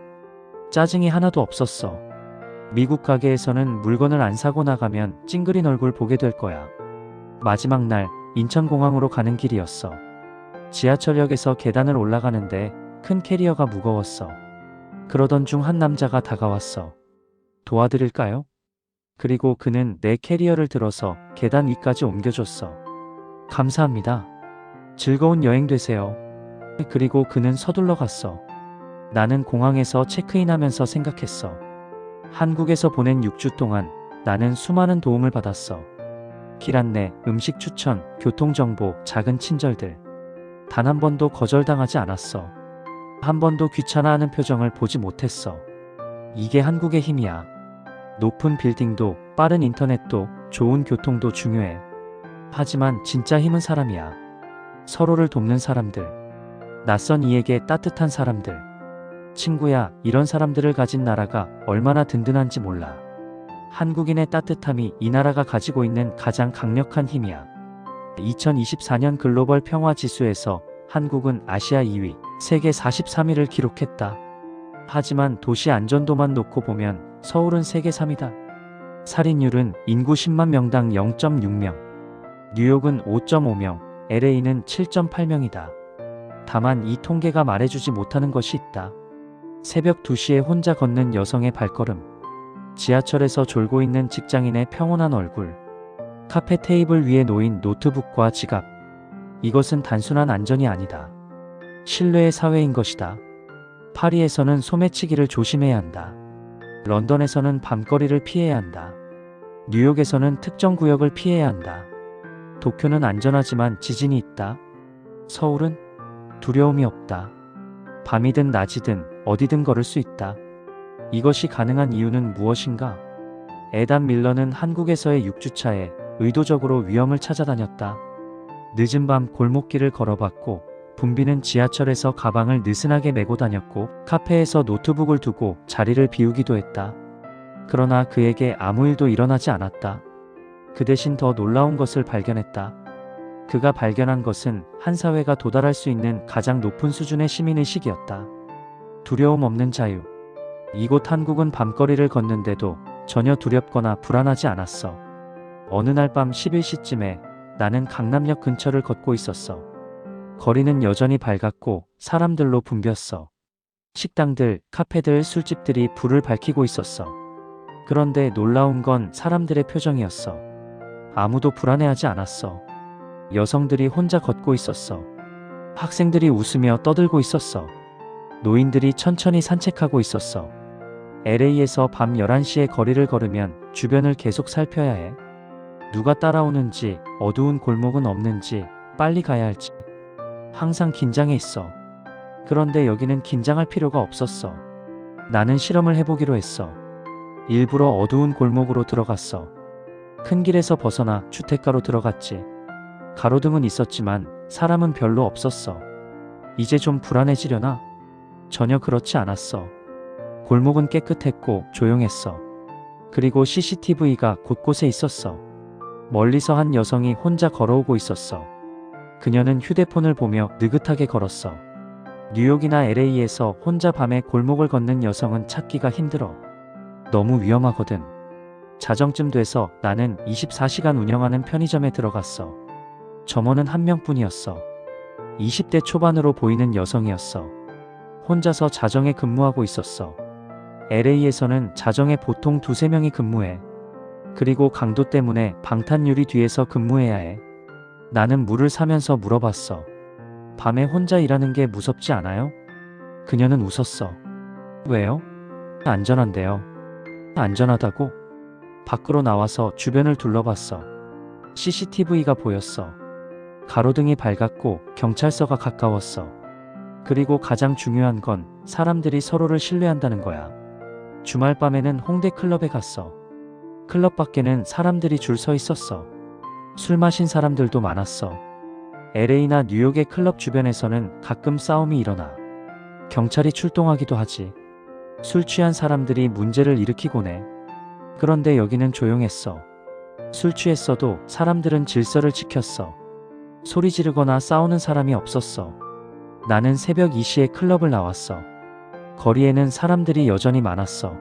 짜증이 하나도 없었어. 미국 가게에서는 물건을 안 사고 나가면 찡그린 얼굴 보게 될 거야. 마지막 날 인천공항으로 가는 길이었어. 지하철역에서 계단을 올라가는데 큰 캐리어가 무거웠어. 그러던 중 한 남자가 다가왔어. 도와드릴까요? 그리고 그는 내 캐리어를 들어서 계단 위까지 옮겨줬어. 감사합니다. 즐거운 여행 되세요. 그리고 그는 서둘러 갔어. 나는 공항에서 체크인하면서 생각했어. 한국에서 보낸 6주 동안 나는 수많은 도움을 받았어. 길 안내, 음식 추천, 교통정보, 작은 친절들. 단 한 번도 거절당하지 않았어. 한 번도 귀찮아하는 표정을 보지 못했어. 이게 한국의 힘이야. 높은 빌딩도, 빠른 인터넷도, 좋은 교통도 중요해. 하지만 진짜 힘은 사람이야. 서로를 돕는 사람들. 낯선 이에게 따뜻한 사람들. 친구야, 이런 사람들을 가진 나라가 얼마나 든든한지 몰라. 한국인의 따뜻함이 이 나라가 가지고 있는 가장 강력한 힘이야. 2024년 글로벌 평화지수에서 한국은 아시아 2위, 세계 43위를 기록했다. 하지만 도시 안전도만 놓고 보면 서울은 세계 3위다. 살인율은 인구 10만 명당 0.6명, 뉴욕은 5.5명, LA는 7.8명이다. 다만 이 통계가 말해주지 못하는 것이 있다. 새벽 2시에 혼자 걷는 여성의 발걸음, 지하철에서 졸고 있는 직장인의 평온한 얼굴, 카페 테이블 위에 놓인 노트북과 지갑. 이것은 단순한 안전이 아니다. 신뢰의 사회인 것이다. 파리에서는 소매치기를 조심해야 한다. 런던에서는 밤거리를 피해야 한다. 뉴욕에서는 특정 구역을 피해야 한다. 도쿄는 안전하지만 지진이 있다. 서울은 두려움이 없다. 밤이든 낮이든 어디든 걸을 수 있다. 이것이 가능한 이유는 무엇인가? 에단 밀러는 한국에서의 6주차에 의도적으로 위험을 찾아다녔다. 늦은 밤 골목길을 걸어봤고, 붐비는 지하철에서 가방을 느슨하게 메고 다녔고, 카페에서 노트북을 두고 자리를 비우기도 했다. 그러나 그에게 아무 일도 일어나지 않았다. 그 대신 더 놀라운 것을 발견했다. 그가 발견한 것은 한 사회가 도달할 수 있는 가장 높은 수준의 시민의식이었다. 두려움 없는 자유. 이곳 한국은 밤거리를 걷는데도 전혀 두렵거나 불안하지 않았어. 어느 날 밤 11시쯤에 나는 강남역 근처를 걷고 있었어. 거리는 여전히 밝았고 사람들로 붐볐어. 식당들, 카페들, 술집들이 불을 밝히고 있었어. 그런데 놀라운 건 사람들의 표정이었어. 아무도 불안해하지 않았어. 여성들이 혼자 걷고 있었어. 학생들이 웃으며 떠들고 있었어. 노인들이 천천히 산책하고 있었어. LA에서 밤 11시에 거리를 걸으면 주변을 계속 살펴야 해. 누가 따라오는지, 어두운 골목은 없는지, 빨리 가야 할지. 항상 긴장해 있어. 그런데 여기는 긴장할 필요가 없었어. 나는 실험을 해보기로 했어. 일부러 어두운 골목으로 들어갔어. 큰 길에서 벗어나 주택가로 들어갔지. 가로등은 있었지만 사람은 별로 없었어. 이제 좀 불안해지려나? 전혀 그렇지 않았어. 골목은 깨끗했고 조용했어. 그리고 CCTV가 곳곳에 있었어. 멀리서 한 여성이 혼자 걸어오고 있었어. 그녀는 휴대폰을 보며 느긋하게 걸었어. 뉴욕이나 LA에서 혼자 밤에 골목을 걷는 여성은 찾기가 힘들어. 너무 위험하거든. 자정쯤 돼서 나는 24시간 운영하는 편의점에 들어갔어. 점원은 한 명뿐이었어. 20대 초반으로 보이는 여성이었어. 혼자서 자정에 근무하고 있었어. LA에서는 자정에 보통 2~3명이 근무해. 그리고 강도 때문에 방탄유리 뒤에서 근무해야 해. 나는 물을 사면서 물어봤어. 밤에 혼자 일하는 게 무섭지 않아요? 그녀는 웃었어. 왜요? 안전한데요. 안전하다고? 밖으로 나와서 주변을 둘러봤어. CCTV가 보였어. 가로등이 밝았고 경찰서가 가까웠어. 그리고 가장 중요한 건 사람들이 서로를 신뢰한다는 거야. 주말 밤에는 홍대 클럽에 갔어. 클럽 밖에는 사람들이 줄 서 있었어. 술 마신 사람들도 많았어. LA나 뉴욕의 클럽 주변에서는 가끔 싸움이 일어나. 경찰이 출동하기도 하지. 술 취한 사람들이 문제를 일으키곤 해. 그런데 여기는 조용했어. 술 취했어도 사람들은 질서를 지켰어. 소리 지르거나 싸우는 사람이 없었어. 나는 새벽 2시에 클럽을 나왔어. 거리에는 사람들이 여전히 많았어.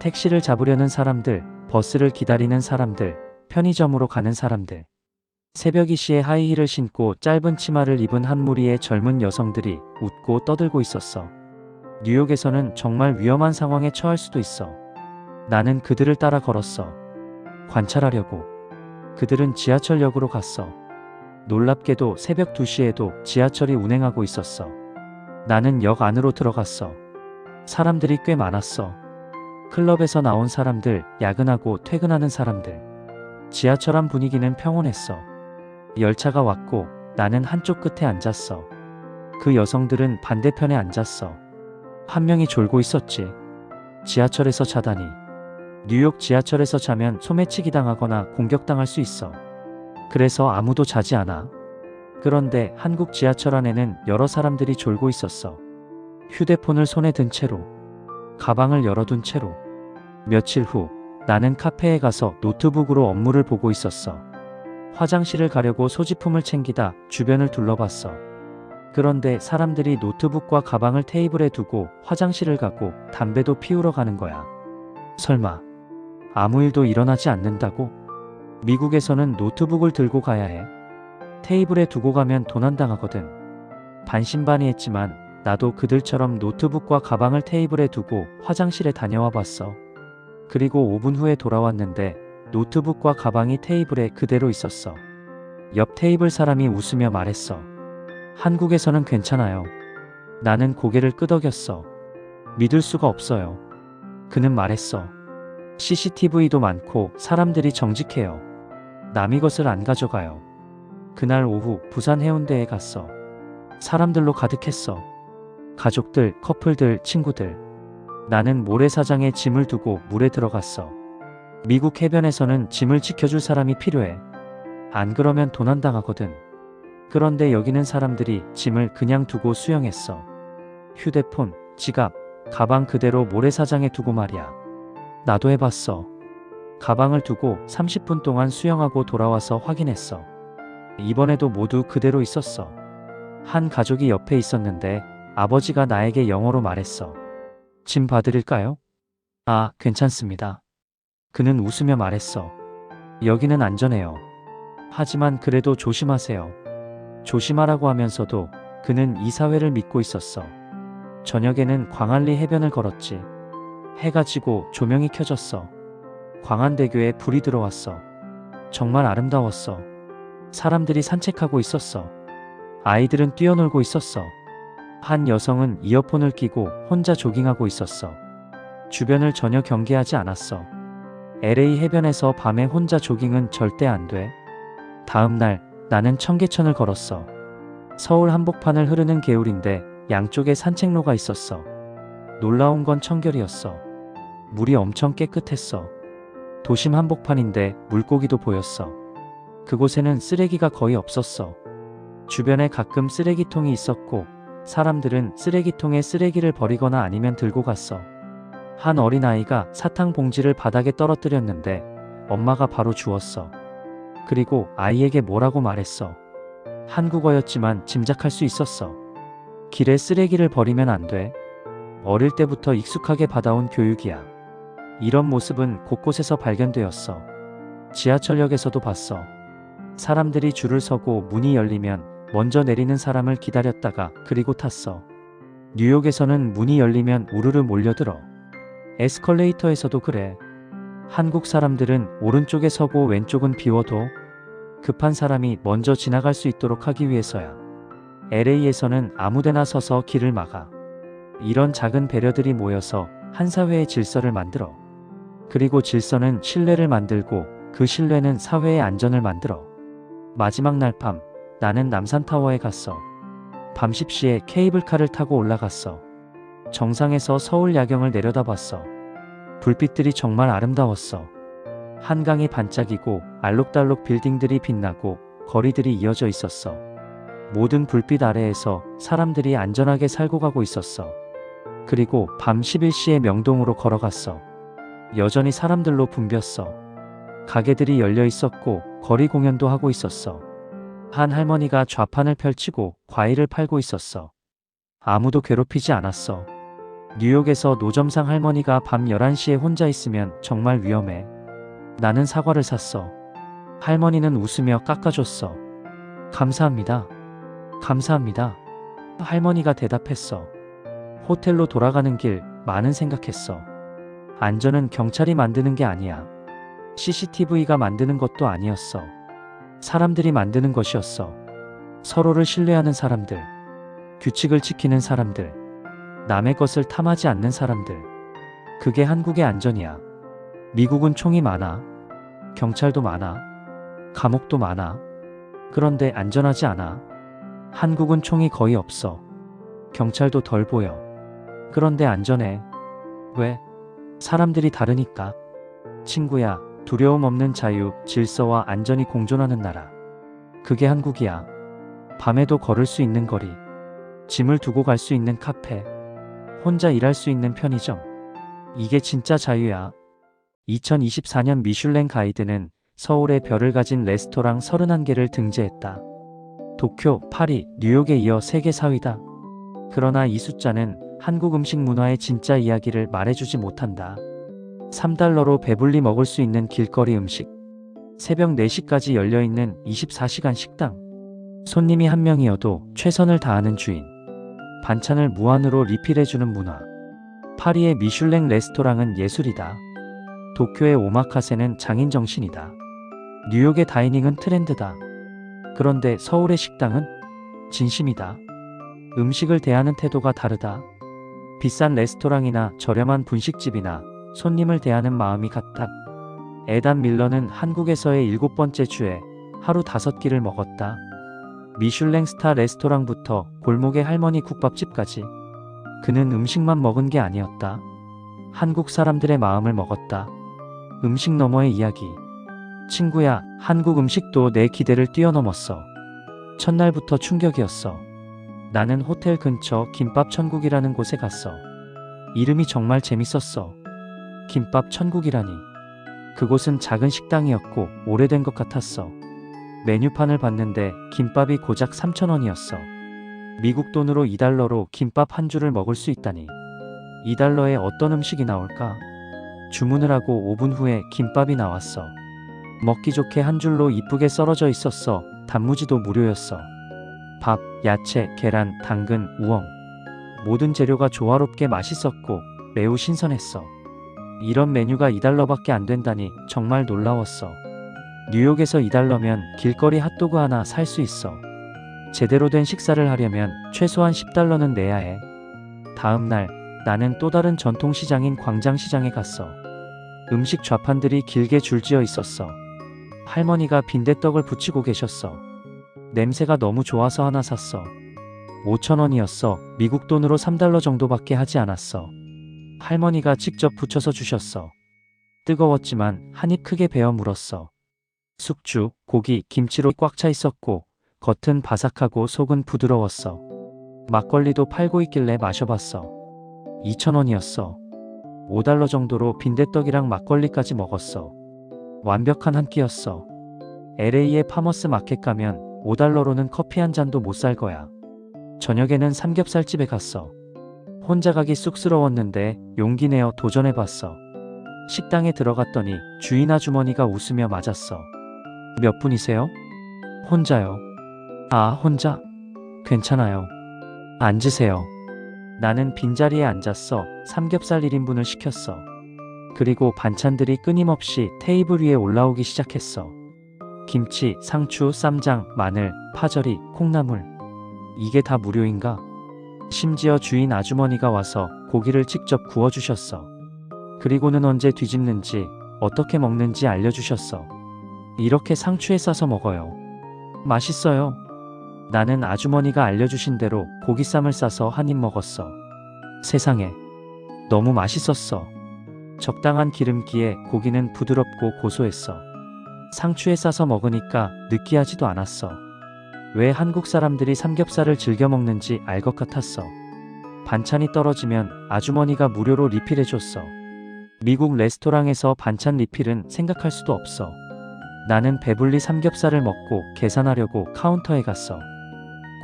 택시를 잡으려는 사람들, 버스를 기다리는 사람들, 편의점으로 가는 사람들. 새벽 2시에 하이힐을 신고 짧은 치마를 입은 한 무리의 젊은 여성들이 웃고 떠들고 있었어. 뉴욕에서는 정말 위험한 상황에 처할 수도 있어. 나는 그들을 따라 걸었어. 관찰하려고. 그들은 지하철역으로 갔어. 놀랍게도 새벽 2시에도 지하철이 운행하고 있었어. 나는 역 안으로 들어갔어. 사람들이 꽤 많았어. 클럽에서 나온 사람들, 야근하고 퇴근하는 사람들. 지하철 안 분위기는 평온했어. 열차가 왔고 나는 한쪽 끝에 앉았어. 그 여성들은 반대편에 앉았어. 한 명이 졸고 있었지. 지하철에서 자다니. 뉴욕 지하철에서 자면 소매치기 당하거나 공격당할 수 있어. 그래서 아무도 자지 않아. 그런데 한국 지하철 안에는 여러 사람들이 졸고 있었어. 휴대폰을 손에 든 채로. 가방을 열어둔 채로. 며칠 후 나는 카페에 가서 노트북으로 업무를 보고 있었어. 화장실을 가려고 소지품을 챙기다 주변을 둘러봤어. 그런데 사람들이 노트북과 가방을 테이블에 두고 화장실을 가고 담배도 피우러 가는 거야. 설마 아무 일도 일어나지 않는다고? 미국에서는 노트북을 들고 가야 해. 테이블에 두고 가면 도난당하거든. 반신반의했지만 나도 그들처럼 노트북과 가방을 테이블에 두고 화장실에 다녀와 봤어. 그리고 5분 후에 돌아왔는데 노트북과 가방이 테이블에 그대로 있었어. 옆 테이블 사람이 웃으며 말했어. 한국에서는 괜찮아요. 나는 고개를 끄덕였어. 믿을 수가 없어요. 그는 말했어. CCTV도 많고 사람들이 정직해요. 남의 것을 안 가져가요. 그날 오후 부산 해운대에 갔어. 사람들로 가득했어. 가족들, 커플들, 친구들. 나는 모래사장에 짐을 두고 물에 들어갔어. 미국 해변에서는 짐을 지켜줄 사람이 필요해. 안 그러면 도난당하거든. 그런데 여기는 사람들이 짐을 그냥 두고 수영했어. 휴대폰, 지갑, 가방 그대로 모래사장에 두고 말이야. 나도 해봤어. 가방을 두고 30분 동안 수영하고 돌아와서 확인했어. 이번에도 모두 그대로 있었어. 한 가족이 옆에 있었는데 아버지가 나에게 영어로 말했어. 짐 봐드릴까요? 아, 괜찮습니다. 그는 웃으며 말했어. 여기는 안전해요. 하지만 그래도 조심하세요. 조심하라고 하면서도 그는 이 사회를 믿고 있었어. 저녁에는 광안리 해변을 걸었지. 해가 지고 조명이 켜졌어. 광안대교에 불이 들어왔어. 정말 아름다웠어. 사람들이 산책하고 있었어. 아이들은 뛰어놀고 있었어. 한 여성은 이어폰을 끼고 혼자 조깅하고 있었어. 주변을 전혀 경계하지 않았어. LA 해변에서 밤에 혼자 조깅은 절대 안 돼. 다음 날 나는 청계천을 걸었어. 서울 한복판을 흐르는 개울인데 양쪽에 산책로가 있었어. 놀라운 건 청결이었어. 물이 엄청 깨끗했어. 도심 한복판인데 물고기도 보였어. 그곳에는 쓰레기가 거의 없었어. 주변에 가끔 쓰레기통이 있었고 사람들은 쓰레기통에 쓰레기를 버리거나 아니면 들고 갔어. 한 어린아이가 사탕 봉지를 바닥에 떨어뜨렸는데 엄마가 바로 주웠어. 그리고 아이에게 뭐라고 말했어. 한국어였지만 짐작할 수 있었어. 길에 쓰레기를 버리면 안 돼. 어릴 때부터 익숙하게 받아온 교육이야. 이런 모습은 곳곳에서 발견되었어. 지하철역에서도 봤어. 사람들이 줄을 서고 문이 열리면 먼저 내리는 사람을 기다렸다가 그리고 탔어. 뉴욕에서는 문이 열리면 우르르 몰려들어. 에스컬레이터에서도 그래. 한국 사람들은 오른쪽에 서고 왼쪽은 비워둬. 급한 사람이 먼저 지나갈 수 있도록 하기 위해서야. LA에서는 아무데나 서서 길을 막아. 이런 작은 배려들이 모여서 한 사회의 질서를 만들어. 그리고 질서는 신뢰를 만들고 그 신뢰는 사회의 안전을 만들어. 마지막 날 밤, 나는 남산타워에 갔어. 밤 10시에 케이블카를 타고 올라갔어. 정상에서 서울 야경을 내려다봤어. 불빛들이 정말 아름다웠어. 한강이 반짝이고 알록달록 빌딩들이 빛나고 거리들이 이어져 있었어. 모든 불빛 아래에서 사람들이 안전하게 살고 가고 있었어. 그리고 밤 11시에 명동으로 걸어갔어. 여전히 사람들로 붐볐어. 가게들이 열려 있었고 거리 공연도 하고 있었어. 한 할머니가 좌판을 펼치고 과일을 팔고 있었어. 아무도 괴롭히지 않았어. 뉴욕에서 노점상 할머니가 밤 11시에 혼자 있으면 정말 위험해. 나는 사과를 샀어. 할머니는 웃으며 깎아줬어. 감사합니다. 감사합니다. 할머니가 대답했어. 호텔로 돌아가는 길 많은 생각했어. 안전은 경찰이 만드는 게 아니야. CCTV가 만드는 것도 아니었어. 사람들이 만드는 것이었어. 서로를 신뢰하는 사람들, 규칙을 지키는 사람들, 남의 것을 탐하지 않는 사람들. 그게 한국의 안전이야. 미국은 총이 많아. 경찰도 많아. 감옥도 많아. 그런데 안전하지 않아. 한국은 총이 거의 없어. 경찰도 덜 보여. 그런데 안전해. 왜? 사람들이 다르니까. 친구야, 두려움 없는 자유, 질서와 안전이 공존하는 나라. 그게 한국이야. 밤에도 걸을 수 있는 거리. 짐을 두고 갈 수 있는 카페. 혼자 일할 수 있는 편의점. 이게 진짜 자유야. 2024년 미슐랭 가이드는 서울의 별을 가진 레스토랑 31개를 등재했다. 도쿄, 파리, 뉴욕에 이어 세계 4위다. 그러나 이 숫자는 한국 음식 문화의 진짜 이야기를 말해주지 못한다. $3로 배불리 먹을 수 있는 길거리 음식. 새벽 4시까지 열려있는 24시간 식당. 손님이 한 명이어도 최선을 다하는 주인. 반찬을 무한으로 리필해주는 문화. 파리의 미슐랭 레스토랑은 예술이다. 도쿄의 오마카세는 장인 정신이다. 뉴욕의 다이닝은 트렌드다. 그런데 서울의 식당은 진심이다. 음식을 대하는 태도가 다르다. 비싼 레스토랑이나 저렴한 분식집이나 손님을 대하는 마음이 같다. 에단 밀러는 한국에서의 7번째 주에 하루 5끼를 먹었다. 미슐랭 스타 레스토랑부터 골목의 할머니 국밥집까지. 그는 음식만 먹은 게 아니었다. 한국 사람들의 마음을 먹었다. 음식 너머의 이야기. 친구야, 한국 음식도 내 기대를 뛰어넘었어. 첫날부터 충격이었어. 나는 호텔 근처 김밥 천국이라는 곳에 갔어. 이름이 정말 재밌었어. 김밥 천국이라니. 그곳은 작은 식당이었고 오래된 것 같았어. 메뉴판을 봤는데 김밥이 고작 3,000원이었어. 미국 돈으로 2달러로 김밥 한 줄을 먹을 수 있다니. 2달러에 어떤 음식이 나올까? 주문을 하고 5분 후에 김밥이 나왔어. 먹기 좋게 한 줄로 이쁘게 썰어져 있었어. 단무지도 무료였어. 밥, 야채, 계란, 당근, 우엉. 모든 재료가 조화롭게 맛있었고 매우 신선했어. 이런 메뉴가 2달러밖에 안 된다니 정말 놀라웠어. 뉴욕에서 2달러면 길거리 핫도그 하나 살 수 있어. 제대로 된 식사를 하려면 최소한 10달러는 내야 해. 다음 날 나는 또 다른 전통시장인 광장시장에 갔어. 음식 좌판들이 길게 줄지어 있었어. 할머니가 빈대떡을 부치고 계셨어. 냄새가 너무 좋아서 하나 샀어. 5,000원이었어. 미국 돈으로 3달러 정도밖에 하지 않았어. 할머니가 직접 부쳐서 주셨어. 뜨거웠지만 한 입 크게 베어 물었어. 숙주, 고기, 김치로 꽉 차 있었고 겉은 바삭하고 속은 부드러웠어. 막걸리도 팔고 있길래 마셔봤어. 2,000원이었어. 5달러 정도로 빈대떡이랑 막걸리까지 먹었어. 완벽한 한 끼였어. LA의 파머스 마켓 가면 5달러로는 커피 한 잔도 못 살 거야. 저녁에는 삼겹살집에 갔어. 혼자 가기 쑥스러웠는데 용기 내어 도전해봤어. 식당에 들어갔더니 주인 아주머니가 웃으며 맞았어. 몇 분이세요? 혼자요. 아, 혼자? 괜찮아요. 앉으세요. 나는 빈자리에 앉았어. 삼겹살 1인분을 시켰어. 그리고 반찬들이 끊임없이 테이블 위에 올라오기 시작했어. 김치, 상추, 쌈장, 마늘, 파절이, 콩나물. 이게 다 무료인가? 심지어 주인 아주머니가 와서 고기를 직접 구워주셨어. 그리고는 언제 뒤집는지, 어떻게 먹는지 알려주셨어. 이렇게 상추에 싸서 먹어요. 맛있어요. 나는 아주머니가 알려주신 대로 고기쌈을 싸서 한 입 먹었어. 세상에, 너무 맛있었어. 적당한 기름기에 고기는 부드럽고 고소했어. 상추에 싸서 먹으니까 느끼하지도 않았어. 왜 한국 사람들이 삼겹살을 즐겨 먹는지 알 것 같았어. 반찬이 떨어지면 아주머니가 무료로 리필해줬어. 미국 레스토랑에서 반찬 리필은 생각할 수도 없어. 나는 배불리 삼겹살을 먹고 계산하려고 카운터에 갔어.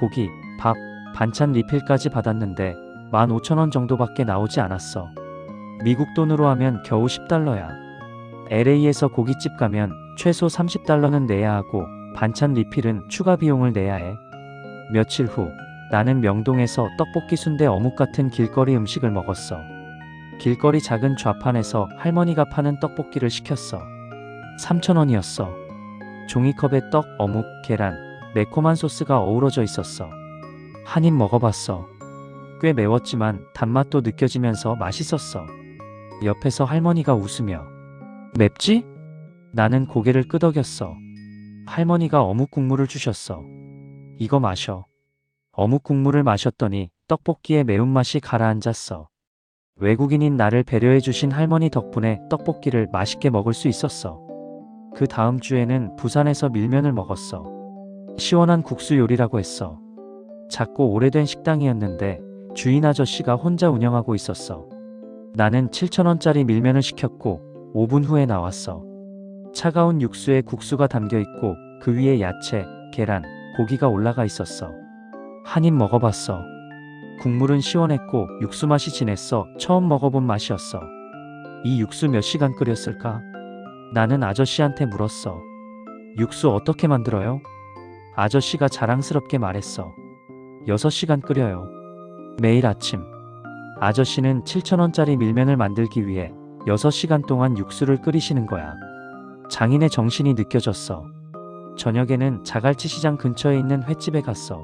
고기, 밥, 반찬 리필까지 받았는데 15,000원 정도밖에 나오지 않았어. 미국 돈으로 하면 겨우 10달러야. LA에서 고깃집 가면 최소 30달러는 내야 하고 반찬 리필은 추가 비용을 내야 해. 며칠 후 나는 명동에서 떡볶이, 순대, 어묵 같은 길거리 음식을 먹었어. 길거리 작은 좌판에서 할머니가 파는 떡볶이를 시켰어. 3,000원이었어. 종이컵에 떡, 어묵, 계란, 매콤한 소스가 어우러져 있었어. 한 입 먹어봤어. 꽤 매웠지만 단맛도 느껴지면서 맛있었어. 옆에서 할머니가 웃으며 맵지? 나는 고개를 끄덕였어. 할머니가 어묵 국물을 주셨어. 이거 마셔. 어묵 국물을 마셨더니 떡볶이의 매운맛이 가라앉았어. 외국인인 나를 배려해 주신 할머니 덕분에 떡볶이를 맛있게 먹을 수 있었어. 그 다음 주에는 부산에서 밀면을 먹었어. 시원한 국수 요리라고 했어. 작고 오래된 식당이었는데 주인 아저씨가 혼자 운영하고 있었어. 나는 7,000원짜리 밀면을 시켰고 5분 후에 나왔어. 차가운 육수에 국수가 담겨 있고 그 위에 야채, 계란, 고기가 올라가 있었어. 한 입 먹어봤어. 국물은 시원했고 육수 맛이 진했어. 처음 먹어본 맛이었어. 이 육수 몇 시간 끓였을까? 나는 아저씨한테 물었어. 육수 어떻게 만들어요? 아저씨가 자랑스럽게 말했어. 6시간 끓여요. 매일 아침. 아저씨는 7,000원짜리 밀면을 만들기 위해 6시간 동안 육수를 끓이시는 거야. 장인의 정신이 느껴졌어. 저녁에는 자갈치 시장 근처에 있는 횟집에 갔어.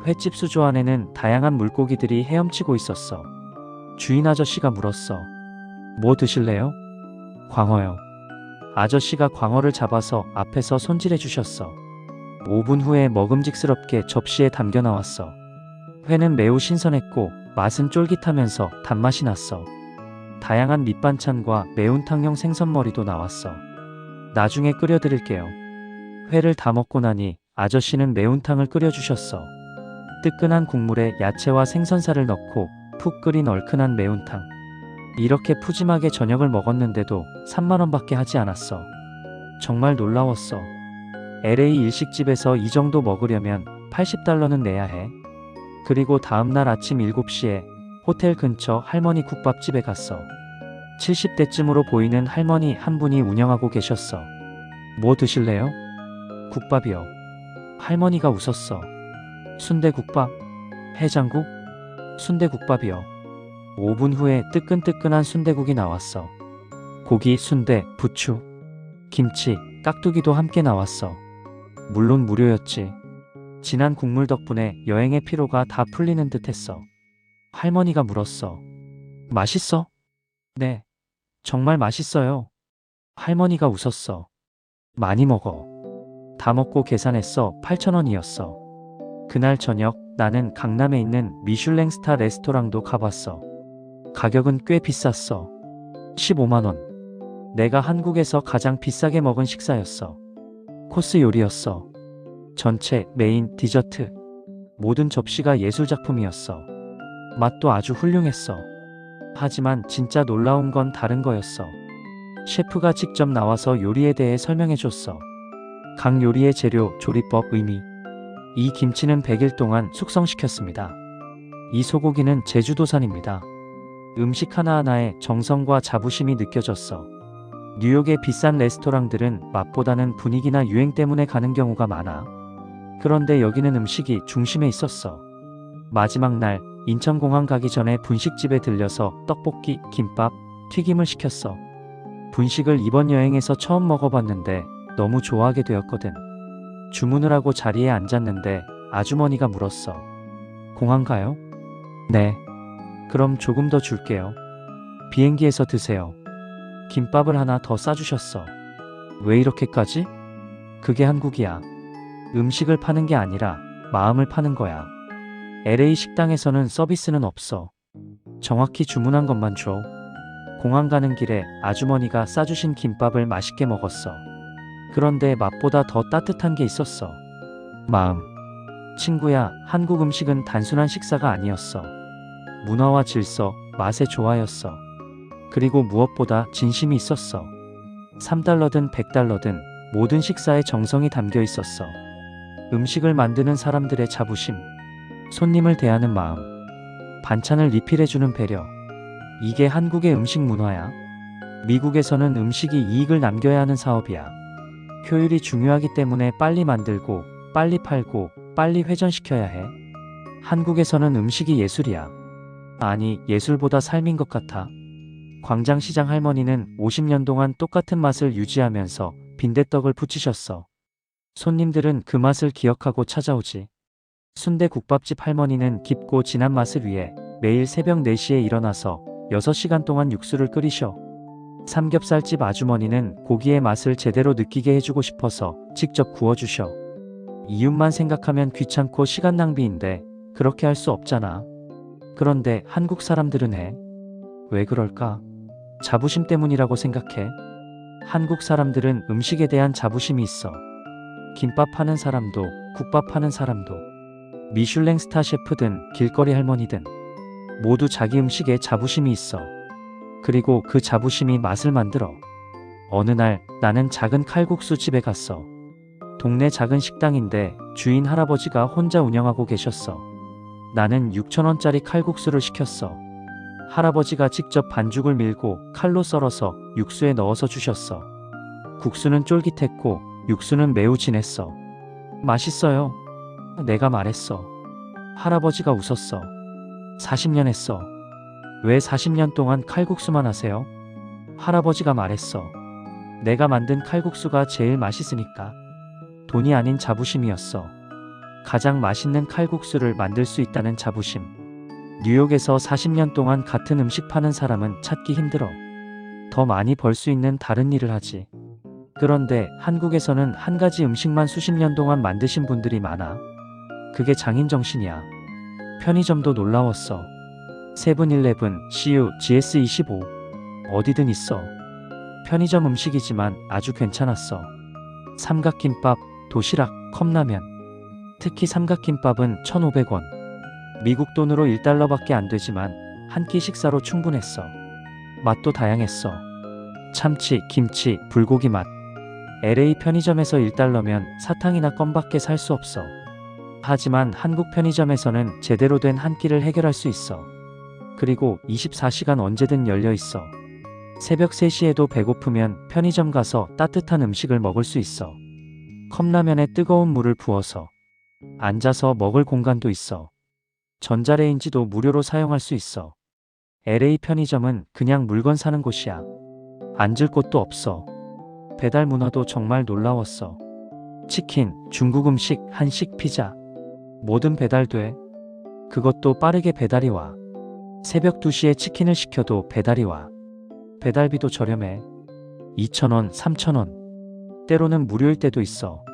횟집 수조 안에는 다양한 물고기들이 헤엄치고 있었어. 주인 아저씨가 물었어. 뭐 드실래요? 광어요. 아저씨가 광어를 잡아서 앞에서 손질해 주셨어. 5분 후에 먹음직스럽게 접시에 담겨 나왔어. 회는 매우 신선했고 맛은 쫄깃하면서 단맛이 났어. 다양한 밑반찬과 매운탕용 생선머리도 나왔어. 나중에 끓여드릴게요. 회를 다 먹고 나니 아저씨는 매운탕을 끓여주셨어. 뜨끈한 국물에 야채와 생선살을 넣고 푹 끓인 얼큰한 매운탕. 이렇게 푸짐하게 저녁을 먹었는데도 3만 원밖에 하지 않았어. 정말 놀라웠어. LA 일식집에서 이 정도 먹으려면 $80는 내야 해. 그리고 다음날 아침 7시에 호텔 근처 할머니 국밥집에 갔어. 70대쯤으로 보이는 할머니 한 분이 운영하고 계셨어. 뭐 드실래요? 국밥이요. 할머니가 웃었어. 순대국밥? 해장국? 순대국밥이요. 5분 후에 뜨끈뜨끈한 순대국이 나왔어. 고기, 순대, 부추, 김치, 깍두기도 함께 나왔어. 물론 무료였지. 진한 국물 덕분에 여행의 피로가 다 풀리는 듯 했어. 할머니가 물었어. 맛있어? 네. 정말 맛있어요. 할머니가 웃었어. 많이 먹어. 다 먹고 계산했어. 8,000원이었어. 그날 저녁 나는 강남에 있는 미슐랭 스타 레스토랑도 가봤어. 가격은 꽤 비쌌어. 15만 원. 내가 한국에서 가장 비싸게 먹은 식사였어. 코스 요리였어. 전체, 메인, 디저트. 모든 접시가 예술작품이었어. 맛도 아주 훌륭했어. 하지만 진짜 놀라운 건 다른 거였어. 셰프가 직접 나와서 요리에 대해 설명해줬어. 각 요리의 재료, 조리법, 의미. 이 김치는 100일 동안 숙성시켰습니다. 이 소고기는 제주도산입니다. 음식 하나하나에 정성과 자부심이 느껴졌어. 뉴욕의 비싼 레스토랑들은 맛보다는 분위기나 유행 때문에 가는 경우가 많아. 그런데 여기는 음식이 중심에 있었어. 마지막 날 인천공항 가기 전에 분식집에 들려서 떡볶이, 김밥, 튀김을 시켰어. 분식을 이번 여행에서 처음 먹어봤는데 너무 좋아하게 되었거든. 주문을 하고 자리에 앉았는데 아주머니가 물었어. 공항 가요? 네. 그럼 조금 더 줄게요. 비행기에서 드세요. 김밥을 하나 더 싸주셨어. 왜 이렇게까지? 그게 한국이야. 음식을 파는 게 아니라 마음을 파는 거야. LA 식당에서는 서비스는 없어. 정확히 주문한 것만 줘. 공항 가는 길에 아주머니가 싸주신 김밥을 맛있게 먹었어. 그런데 맛보다 더 따뜻한 게 있었어. 마음. 친구야, 한국 음식은 단순한 식사가 아니었어. 문화와 질서, 맛의 조화였어. 그리고 무엇보다 진심이 있었어. 3달러든 100달러든 모든 식사에 정성이 담겨 있었어. 음식을 만드는 사람들의 자부심, 손님을 대하는 마음, 반찬을 리필해주는 배려. 이게 한국의 음식 문화야. 미국에서는 음식이 이익을 남겨야 하는 사업이야. 효율이 중요하기 때문에 빨리 만들고, 빨리 팔고, 빨리 회전시켜야 해. 한국에서는 음식이 예술이야. 아니, 예술보다 삶인 것 같아. 광장시장 할머니는 50년 동안 똑같은 맛을 유지하면서 빈대떡을 부치셨어. 손님들은 그 맛을 기억하고 찾아오지. 순대국밥집 할머니는 깊고 진한 맛을 위해 매일 새벽 4시에 일어나서 6시간 동안 육수를 끓이셔. 삼겹살집 아주머니는 고기의 맛을 제대로 느끼게 해주고 싶어서 직접 구워주셔. 이웃만 생각하면 귀찮고 시간 낭비인데 그렇게 할 수 없잖아. 그런데 한국 사람들은 해. 왜 그럴까? 자부심 때문이라고 생각해. 한국 사람들은 음식에 대한 자부심이 있어. 김밥 하는 사람도, 국밥 하는 사람도, 미슐랭 스타 셰프든 길거리 할머니든 모두 자기 음식에 자부심이 있어. 그리고 그 자부심이 맛을 만들어. 어느 날 나는 작은 칼국수 집에 갔어. 동네 작은 식당인데 주인 할아버지가 혼자 운영하고 계셨어. 나는 6,000원짜리 칼국수를 시켰어. 할아버지가 직접 반죽을 밀고 칼로 썰어서 육수에 넣어서 주셨어. 국수는 쫄깃했고 육수는 매우 진했어. 맛있어요. 내가 말했어. 할아버지가 웃었어. 40년 했어. 왜 40년 동안 칼국수만 하세요? 할아버지가 말했어. 내가 만든 칼국수가 제일 맛있으니까. 돈이 아닌 자부심이었어. 가장 맛있는 칼국수를 만들 수 있다는 자부심. 뉴욕에서 40년 동안 같은 음식 파는 사람은 찾기 힘들어. 더 많이 벌 수 있는 다른 일을 하지. 그런데 한국에서는 한 가지 음식만 수십 년 동안 만드신 분들이 많아. 그게 장인 정신이야. 편의점도 놀라웠어. 세븐일레븐, CU, GS25. 어디든 있어. 편의점 음식이지만 아주 괜찮았어. 삼각김밥, 도시락, 컵라면. 특히 삼각김밥은 1,500원. 미국 돈으로 1달러밖에 안 되지만 한 끼 식사로 충분했어. 맛도 다양했어. 참치, 김치, 불고기 맛. LA 편의점에서 1달러면 사탕이나 껌밖에 살 수 없어. 하지만 한국 편의점에서는 제대로 된 한 끼를 해결할 수 있어. 그리고 24시간 언제든 열려 있어. 새벽 3시에도 배고프면 편의점 가서 따뜻한 음식을 먹을 수 있어. 컵라면에 뜨거운 물을 부어서 앉아서 먹을 공간도 있어. 전자레인지도 무료로 사용할 수 있어. LA 편의점은 그냥 물건 사는 곳이야. 앉을 곳도 없어. 배달 문화도 정말 놀라웠어. 치킨, 중국 음식, 한식, 피자. 뭐든 배달돼. 그것도 빠르게 배달이 와. 새벽 2시에 치킨을 시켜도 배달이 와. 배달비도 저렴해. 2,000원, 3,000원. 때로는 무료일 때도 있어.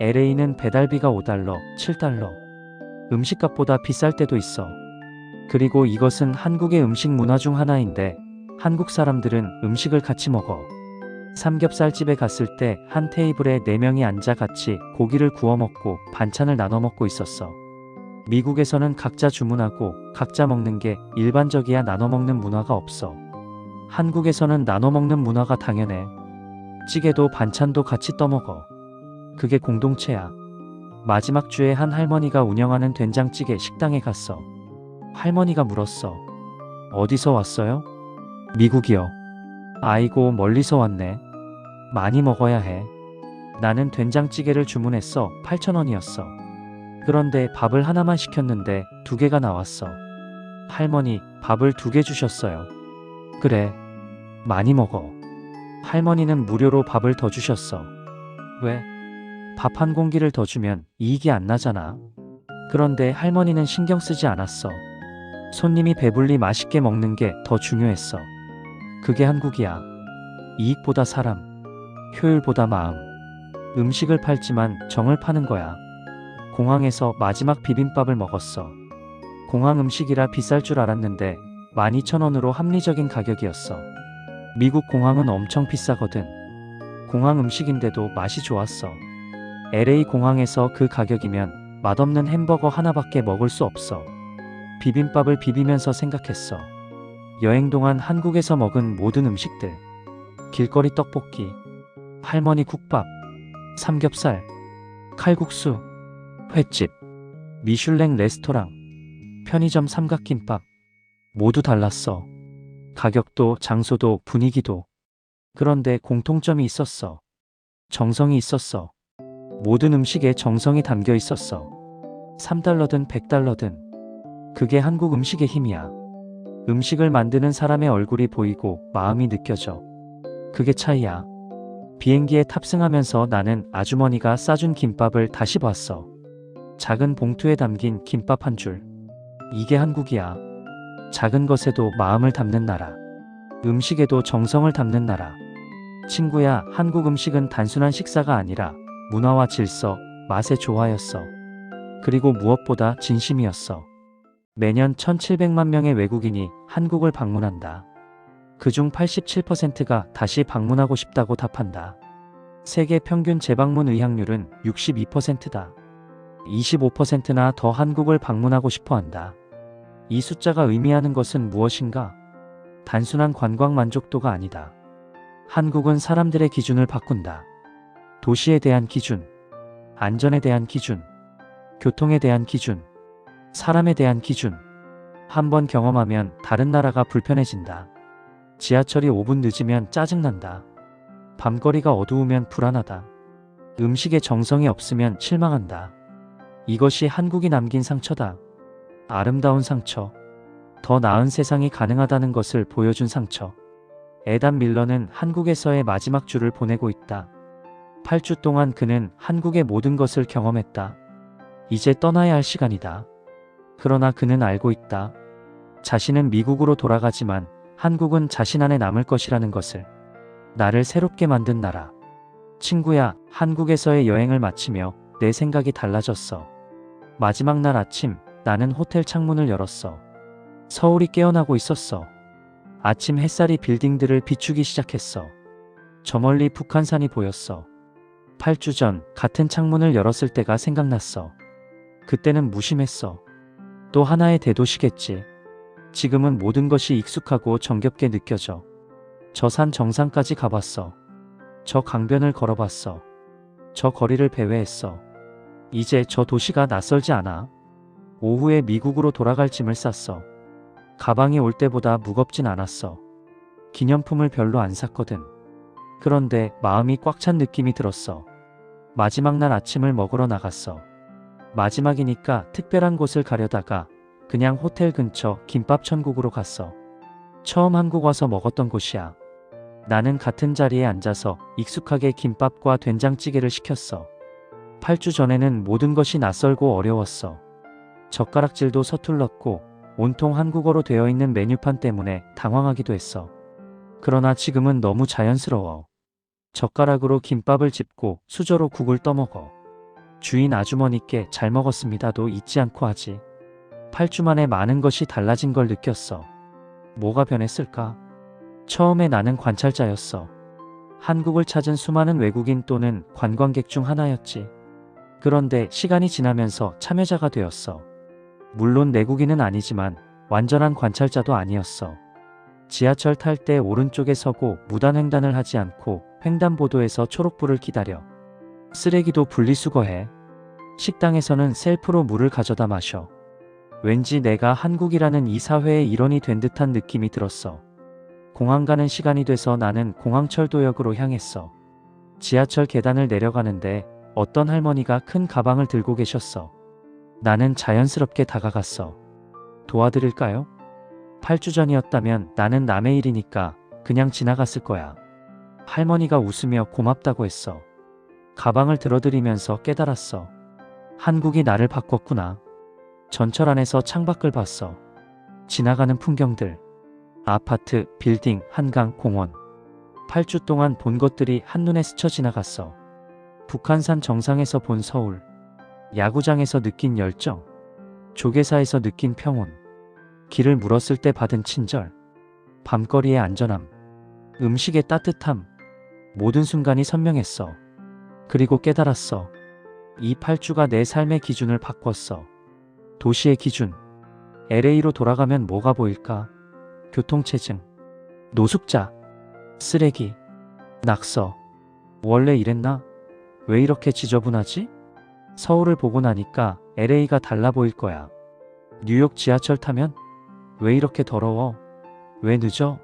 LA는 배달비가 5달러, 7달러. 음식값보다 비쌀 때도 있어. 그리고 이것은 한국의 음식 문화 중 하나인데 한국 사람들은 음식을 같이 먹어. 삼겹살집에 갔을 때 한 테이블에 4명이 앉아 같이 고기를 구워 먹고 반찬을 나눠 먹고 있었어. 미국에서는 각자 주문하고 각자 먹는 게 일반적이야. 나눠 먹는 문화가 없어. 한국에서는 나눠 먹는 문화가 당연해. 찌개도 반찬도 같이 떠먹어. 그게 공동체야. 마지막 주에 한 할머니가 운영하는 된장찌개 식당에 갔어. 할머니가 물었어. 어디서 왔어요? 미국이요. 아이고, 멀리서 왔네. 많이 먹어야 해. 나는 된장찌개를 주문했어. 8,000원이었어. 그런데 밥을 하나만 시켰는데 2개가 나왔어. 할머니, 밥을 2개 주셨어요. 그래. 많이 먹어. 할머니는 무료로 밥을 더 주셨어. 왜? 밥 한 공기를 더 주면 이익이 안 나잖아. 그런데 할머니는 신경 쓰지 않았어. 손님이 배불리 맛있게 먹는 게 더 중요했어. 그게 한국이야. 이익보다 사람, 효율보다 마음. 음식을 팔지만 정을 파는 거야. 공항에서 마지막 비빔밥을 먹었어. 공항 음식이라 비쌀 줄 알았는데 12,000원으로 합리적인 가격이었어. 미국 공항은 엄청 비싸거든. 공항 음식인데도 맛이 좋았어. LA 공항에서 그 가격이면 맛없는 햄버거 하나밖에 먹을 수 없어. 비빔밥을 비비면서 생각했어. 여행 동안 한국에서 먹은 모든 음식들. 길거리 떡볶이, 할머니 국밥, 삼겹살, 칼국수, 횟집, 미슐랭 레스토랑, 편의점 삼각김밥. 모두 달랐어. 가격도, 장소도, 분위기도. 그런데 공통점이 있었어. 정성이 있었어. 모든 음식에 정성이 담겨 있었어. 3달러든 100달러든. 그게 한국 음식의 힘이야. 음식을 만드는 사람의 얼굴이 보이고 마음이 느껴져. 그게 차이야. 비행기에 탑승하면서 나는 아주머니가 싸준 김밥을 다시 봤어. 작은 봉투에 담긴 김밥 한 줄. 이게 한국이야. 작은 것에도 마음을 담는 나라. 음식에도 정성을 담는 나라. 친구야, 한국 음식은 단순한 식사가 아니라 문화와 질서, 맛의 조화였어. 그리고 무엇보다 진심이었어. 매년 1,700만 명의 외국인이 한국을 방문한다. 그중 87%가 다시 방문하고 싶다고 답한다. 세계 평균 재방문 의향률은 62%다. 25%나 더 한국을 방문하고 싶어 한다. 이 숫자가 의미하는 것은 무엇인가? 단순한 관광 만족도가 아니다. 한국은 사람들의 기준을 바꾼다. 도시에 대한 기준, 안전에 대한 기준, 교통에 대한 기준, 사람에 대한 기준. 한번 경험하면 다른 나라가 불편해진다. 지하철이 5분 늦으면 짜증난다. 밤거리가 어두우면 불안하다. 음식에 정성이 없으면 실망한다. 이것이 한국이 남긴 상처다. 아름다운 상처. 더 나은 세상이 가능하다는 것을 보여준 상처. 에단 밀러는 한국에서의 마지막 주를 보내고 있다. 8주 동안 그는 한국의 모든 것을 경험했다. 이제 떠나야 할 시간이다. 그러나 그는 알고 있다. 자신은 미국으로 돌아가지만 한국은 자신 안에 남을 것이라는 것을. 나를 새롭게 만든 나라. 친구야, 한국에서의 여행을 마치며 내 생각이 달라졌어. 마지막 날 아침, 나는 호텔 창문을 열었어. 서울이 깨어나고 있었어. 아침 햇살이 빌딩들을 비추기 시작했어. 저 멀리 북한산이 보였어. 8주 전 같은 창문을 열었을 때가 생각났어. 그때는 무심했어. 또 하나의 대도시겠지. 지금은 모든 것이 익숙하고 정겹게 느껴져. 저 산 정상까지 가봤어. 저 강변을 걸어봤어. 저 거리를 배회했어. 이제 저 도시가 낯설지 않아. 오후에 미국으로 돌아갈 짐을 쌌어. 가방이 올 때보다 무겁진 않았어. 기념품을 별로 안 샀거든. 그런데 마음이 꽉 찬 느낌이 들었어. 마지막 날 아침을 먹으러 나갔어. 마지막이니까 특별한 곳을 가려다가 그냥 호텔 근처 김밥 천국으로 갔어. 처음 한국 와서 먹었던 곳이야. 나는 같은 자리에 앉아서 익숙하게 김밥과 된장찌개를 시켰어. 8주 전에는 모든 것이 낯설고 어려웠어. 젓가락질도 서툴렀고 온통 한국어로 되어 있는 메뉴판 때문에 당황하기도 했어. 그러나 지금은 너무 자연스러워. 젓가락으로 김밥을 집고 수저로 국을 떠먹어. 주인 아주머니께 잘 먹었습니다도 잊지 않고 하지. 8주 만에 많은 것이 달라진 걸 느꼈어. 뭐가 변했을까? 처음에 나는 관찰자였어. 한국을 찾은 수많은 외국인 또는 관광객 중 하나였지. 그런데 시간이 지나면서 참여자가 되었어. 물론 내국인은 아니지만 완전한 관찰자도 아니었어. 지하철 탈 때 오른쪽에 서고 무단횡단을 하지 않고 횡단보도에서 초록불을 기다려. 쓰레기도 분리수거해. 식당에서는 셀프로 물을 가져다 마셔. 왠지 내가 한국이라는 이 사회의 일원이 된 듯한 느낌이 들었어. 공항 가는 시간이 돼서 나는 공항철도역으로 향했어. 지하철 계단을 내려가는데 어떤 할머니가 큰 가방을 들고 계셨어. 나는 자연스럽게 다가갔어. 도와드릴까요? 8주 전이었다면 나는 남의 일이니까 그냥 지나갔을 거야. 할머니가 웃으며 고맙다고 했어. 가방을 들어드리면서 깨달았어. 한국이 나를 바꿨구나. 전철 안에서 창밖을 봤어. 지나가는 풍경들. 아파트, 빌딩, 한강, 공원. 8주 동안 본 것들이 한눈에 스쳐 지나갔어. 북한산 정상에서 본 서울. 야구장에서 느낀 열정. 조계사에서 느낀 평온. 길을 물었을 때 받은 친절. 밤거리의 안전함. 음식의 따뜻함. 모든 순간이 선명했어. 그리고 깨달았어. 이 8주가 내 삶의 기준을 바꿨어. 도시의 기준. LA로 돌아가면 뭐가 보일까? 교통체증, 노숙자, 쓰레기, 낙서. 원래 이랬나? 왜 이렇게 지저분하지? 서울을 보고 나니까 LA가 달라 보일 거야. 뉴욕 지하철 타면 왜 이렇게 더러워? 왜 늦어?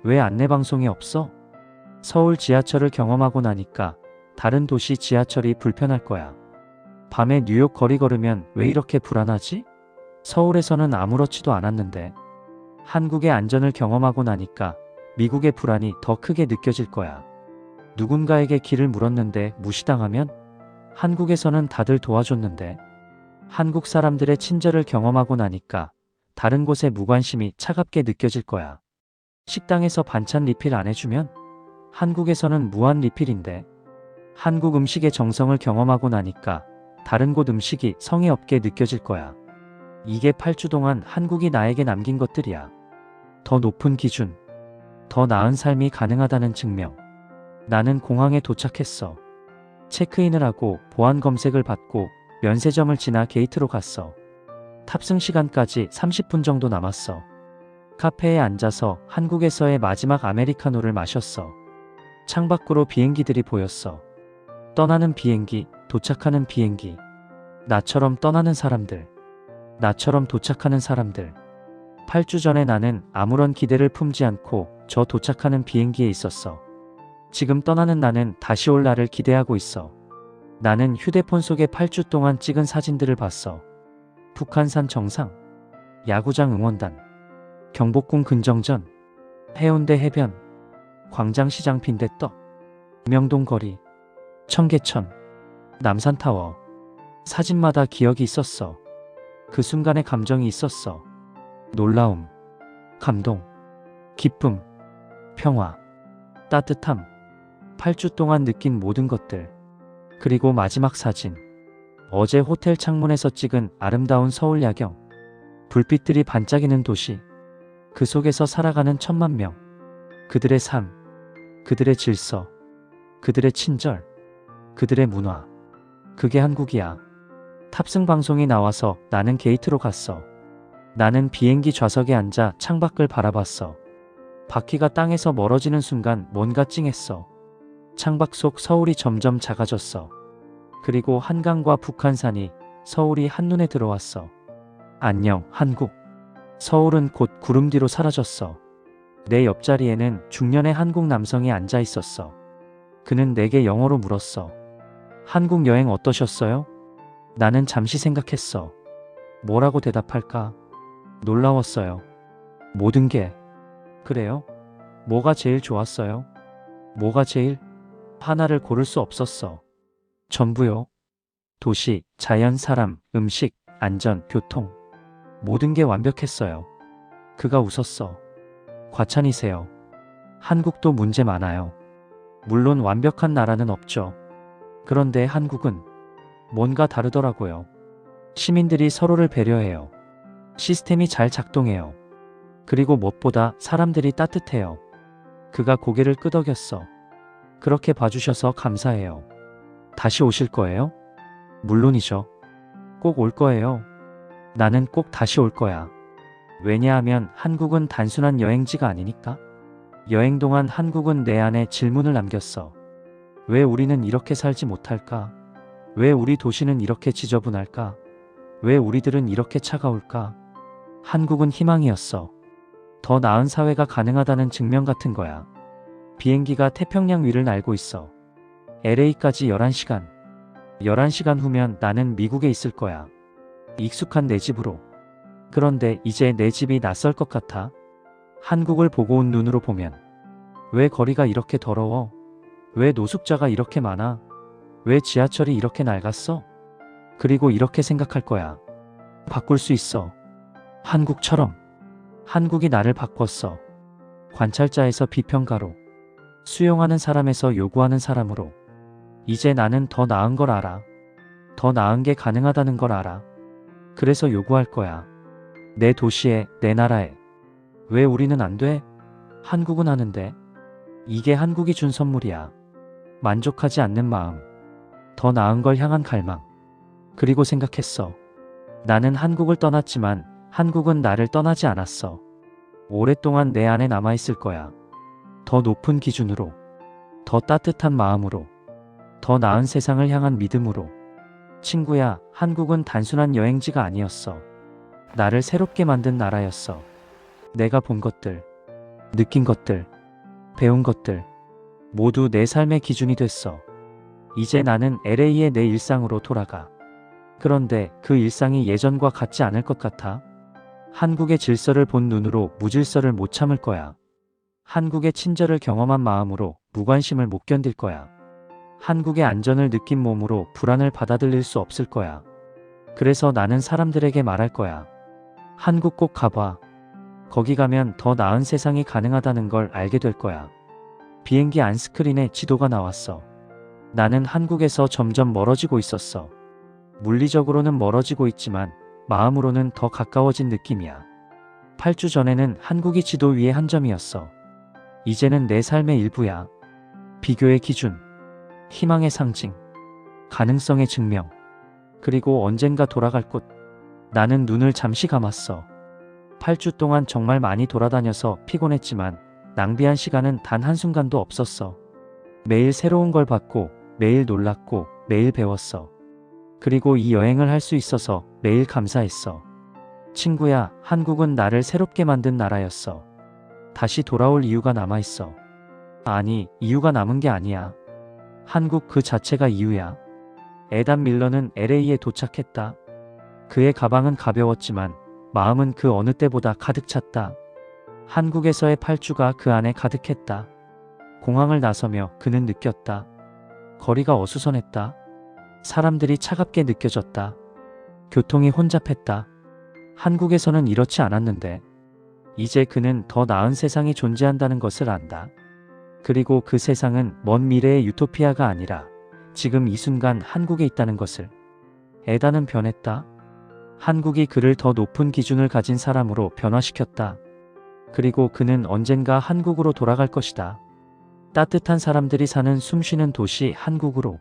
왜 안내방송이 없어? 서울 지하철을 경험하고 나니까 다른 도시 지하철이 불편할 거야. 밤에 뉴욕 거리 걸으면 왜 이렇게 불안하지? 서울에서는 아무렇지도 않았는데. 한국의 안전을 경험하고 나니까 미국의 불안이 더 크게 느껴질 거야. 누군가에게 길을 물었는데 무시당하면 한국에서는 다들 도와줬는데. 한국 사람들의 친절을 경험하고 나니까 다른 곳의 무관심이 차갑게 느껴질 거야. 식당에서 반찬 리필 안 해주면 한국에서는 무한 리필인데. 한국 음식의 정성을 경험하고 나니까 다른 곳 음식이 성의 없게 느껴질 거야. 이게 8주 동안 한국이 나에게 남긴 것들이야. 더 높은 기준, 더 나은 삶이 가능하다는 증명. 나는 공항에 도착했어. 체크인을 하고 보안 검색을 받고 면세점을 지나 게이트로 갔어. 탑승 시간까지 30분 정도 남았어. 카페에 앉아서 한국에서의 마지막 아메리카노를 마셨어. 창밖으로 비행기들이 보였어. 떠나는 비행기, 도착하는 비행기. 나처럼 떠나는 사람들. 나처럼 도착하는 사람들. 8주 전에 나는 아무런 기대를 품지 않고 저 도착하는 비행기에 있었어. 지금 떠나는 나는 다시 올 날을 기대하고 있어. 나는 휴대폰 속에 8주 동안 찍은 사진들을 봤어. 북한산 정상, 야구장 응원단, 경복궁 근정전, 해운대 해변, 광장시장 빈대떡, 명동 거리, 청계천, 남산타워. 사진마다 기억이 있었어. 그 순간의 감정이 있었어. 놀라움, 감동, 기쁨, 평화, 따뜻함. 8주 동안 느낀 모든 것들. 그리고 마지막 사진. 어제 호텔 창문에서 찍은 아름다운 서울 야경. 불빛들이 반짝이는 도시. 그 속에서 살아가는 1000만 명. 그들의 삶, 그들의 질서, 그들의 친절, 그들의 문화. 그게 한국이야. 탑승 방송이 나와서 나는 게이트로 갔어. 나는 비행기 좌석에 앉아 창밖을 바라봤어. 바퀴가 땅에서 멀어지는 순간 뭔가 찡했어. 창밖 속 서울이 점점 작아졌어. 그리고 한강과 북한산이 서울이 한눈에 들어왔어. 안녕, 한국. 서울은 곧 구름 뒤로 사라졌어. 내 옆자리에는 중년의 한국 남성이 앉아 있었어. 그는 내게 영어로 물었어. 한국 여행 어떠셨어요? 나는 잠시 생각했어. 뭐라고 대답할까? 놀라웠어요. 모든 게. 그래요? 뭐가 제일 좋았어요? 뭐가 제일? 하나를 고를 수 없었어. 전부요. 도시, 자연, 사람, 음식, 안전, 교통. 모든 게 완벽했어요. 그가 웃었어. 과찬이세요. 한국도 문제 많아요. 물론 완벽한 나라는 없죠. 그런데 한국은 뭔가 다르더라고요. 시민들이 서로를 배려해요. 시스템이 잘 작동해요. 그리고 무엇보다 사람들이 따뜻해요. 그가 고개를 끄덕였어. 그렇게 봐주셔서 감사해요. 다시 오실 거예요? 물론이죠. 꼭 올 거예요. 나는 꼭 다시 올 거야. 왜냐하면 한국은 단순한 여행지가 아니니까. 여행 동안 한국은 내 안에 질문을 남겼어. 왜 우리는 이렇게 살지 못할까? 왜 우리 도시는 이렇게 지저분할까? 왜 우리들은 이렇게 차가울까? 한국은 희망이었어. 더 나은 사회가 가능하다는 증명 같은 거야. 비행기가 태평양 위를 날고 있어. LA까지 11시간. 11시간 후면 나는 미국에 있을 거야. 익숙한 내 집으로. 그런데 이제 내 집이 낯설 것 같아. 한국을 보고 온 눈으로 보면. 왜 거리가 이렇게 더러워? 왜 노숙자가 이렇게 많아? 왜 지하철이 이렇게 낡았어? 그리고 이렇게 생각할 거야. 바꿀 수 있어. 한국처럼. 한국이 나를 바꿨어. 관찰자에서 비평가로. 수용하는 사람에서 요구하는 사람으로. 이제 나는 더 나은 걸 알아. 더 나은 게 가능하다는 걸 알아. 그래서 요구할 거야. 내 도시에, 내 나라에. 왜 우리는 안 돼? 한국은 하는데. 이게 한국이 준 선물이야. 만족하지 않는 마음. 더 나은 걸 향한 갈망. 그리고 생각했어. 나는 한국을 떠났지만 한국은 나를 떠나지 않았어. 오랫동안 내 안에 남아있을 거야. 더 높은 기준으로. 더 따뜻한 마음으로. 더 나은 세상을 향한 믿음으로. 친구야, 한국은 단순한 여행지가 아니었어. 나를 새롭게 만든 나라였어. 내가 본 것들, 느낀 것들, 배운 것들, 모두 내 삶의 기준이 됐어. 이제 나는 LA의 내 일상으로 돌아가. 그런데 그 일상이 예전과 같지 않을 것 같아. 한국의 질서를 본 눈으로 무질서를 못 참을 거야. 한국의 친절을 경험한 마음으로 무관심을 못 견딜 거야. 한국의 안전을 느낀 몸으로 불안을 받아들일 수 없을 거야. 그래서 나는 사람들에게 말할 거야. 한국 꼭 가봐. 거기 가면 더 나은 세상이 가능하다는 걸 알게 될 거야. 비행기 안 스크린에 지도가 나왔어. 나는 한국에서 점점 멀어지고 있었어. 물리적으로는 멀어지고 있지만 마음으로는 더 가까워진 느낌이야. 8주 전에는 한국이 지도 위에 한 점이었어. 이제는 내 삶의 일부야. 비교의 기준, 희망의 상징, 가능성의 증명, 그리고 언젠가 돌아갈 곳. 나는 눈을 잠시 감았어. 8주 동안 정말 많이 돌아다녀서 피곤했지만 낭비한 시간은 단 한순간도 없었어. 매일 새로운 걸 봤고, 매일 놀랐고, 매일 배웠어. 그리고 이 여행을 할 수 있어서 매일 감사했어. 친구야, 한국은 나를 새롭게 만든 나라였어. 다시 돌아올 이유가 남아있어. 아니, 이유가 남은 게 아니야. 한국 그 자체가 이유야. 에단 밀러는 LA에 도착했다. 그의 가방은 가벼웠지만 마음은 그 어느 때보다 가득 찼다. 한국에서의 8주가 그 안에 가득했다. 공항을 나서며 그는 느꼈다. 거리가 어수선했다. 사람들이 차갑게 느껴졌다. 교통이 혼잡했다. 한국에서는 이렇지 않았는데 이제 그는 더 나은 세상이 존재한다는 것을 안다. 그리고 그 세상은 먼 미래의 유토피아가 아니라 지금 이 순간 한국에 있다는 것을. 에단은 변했다. 한국이 그를 더 높은 기준을 가진 사람으로 변화시켰다. 그리고 그는 언젠가 한국으로 돌아갈 것이다. 따뜻한 사람들이 사는 숨쉬는 도시 한국으로.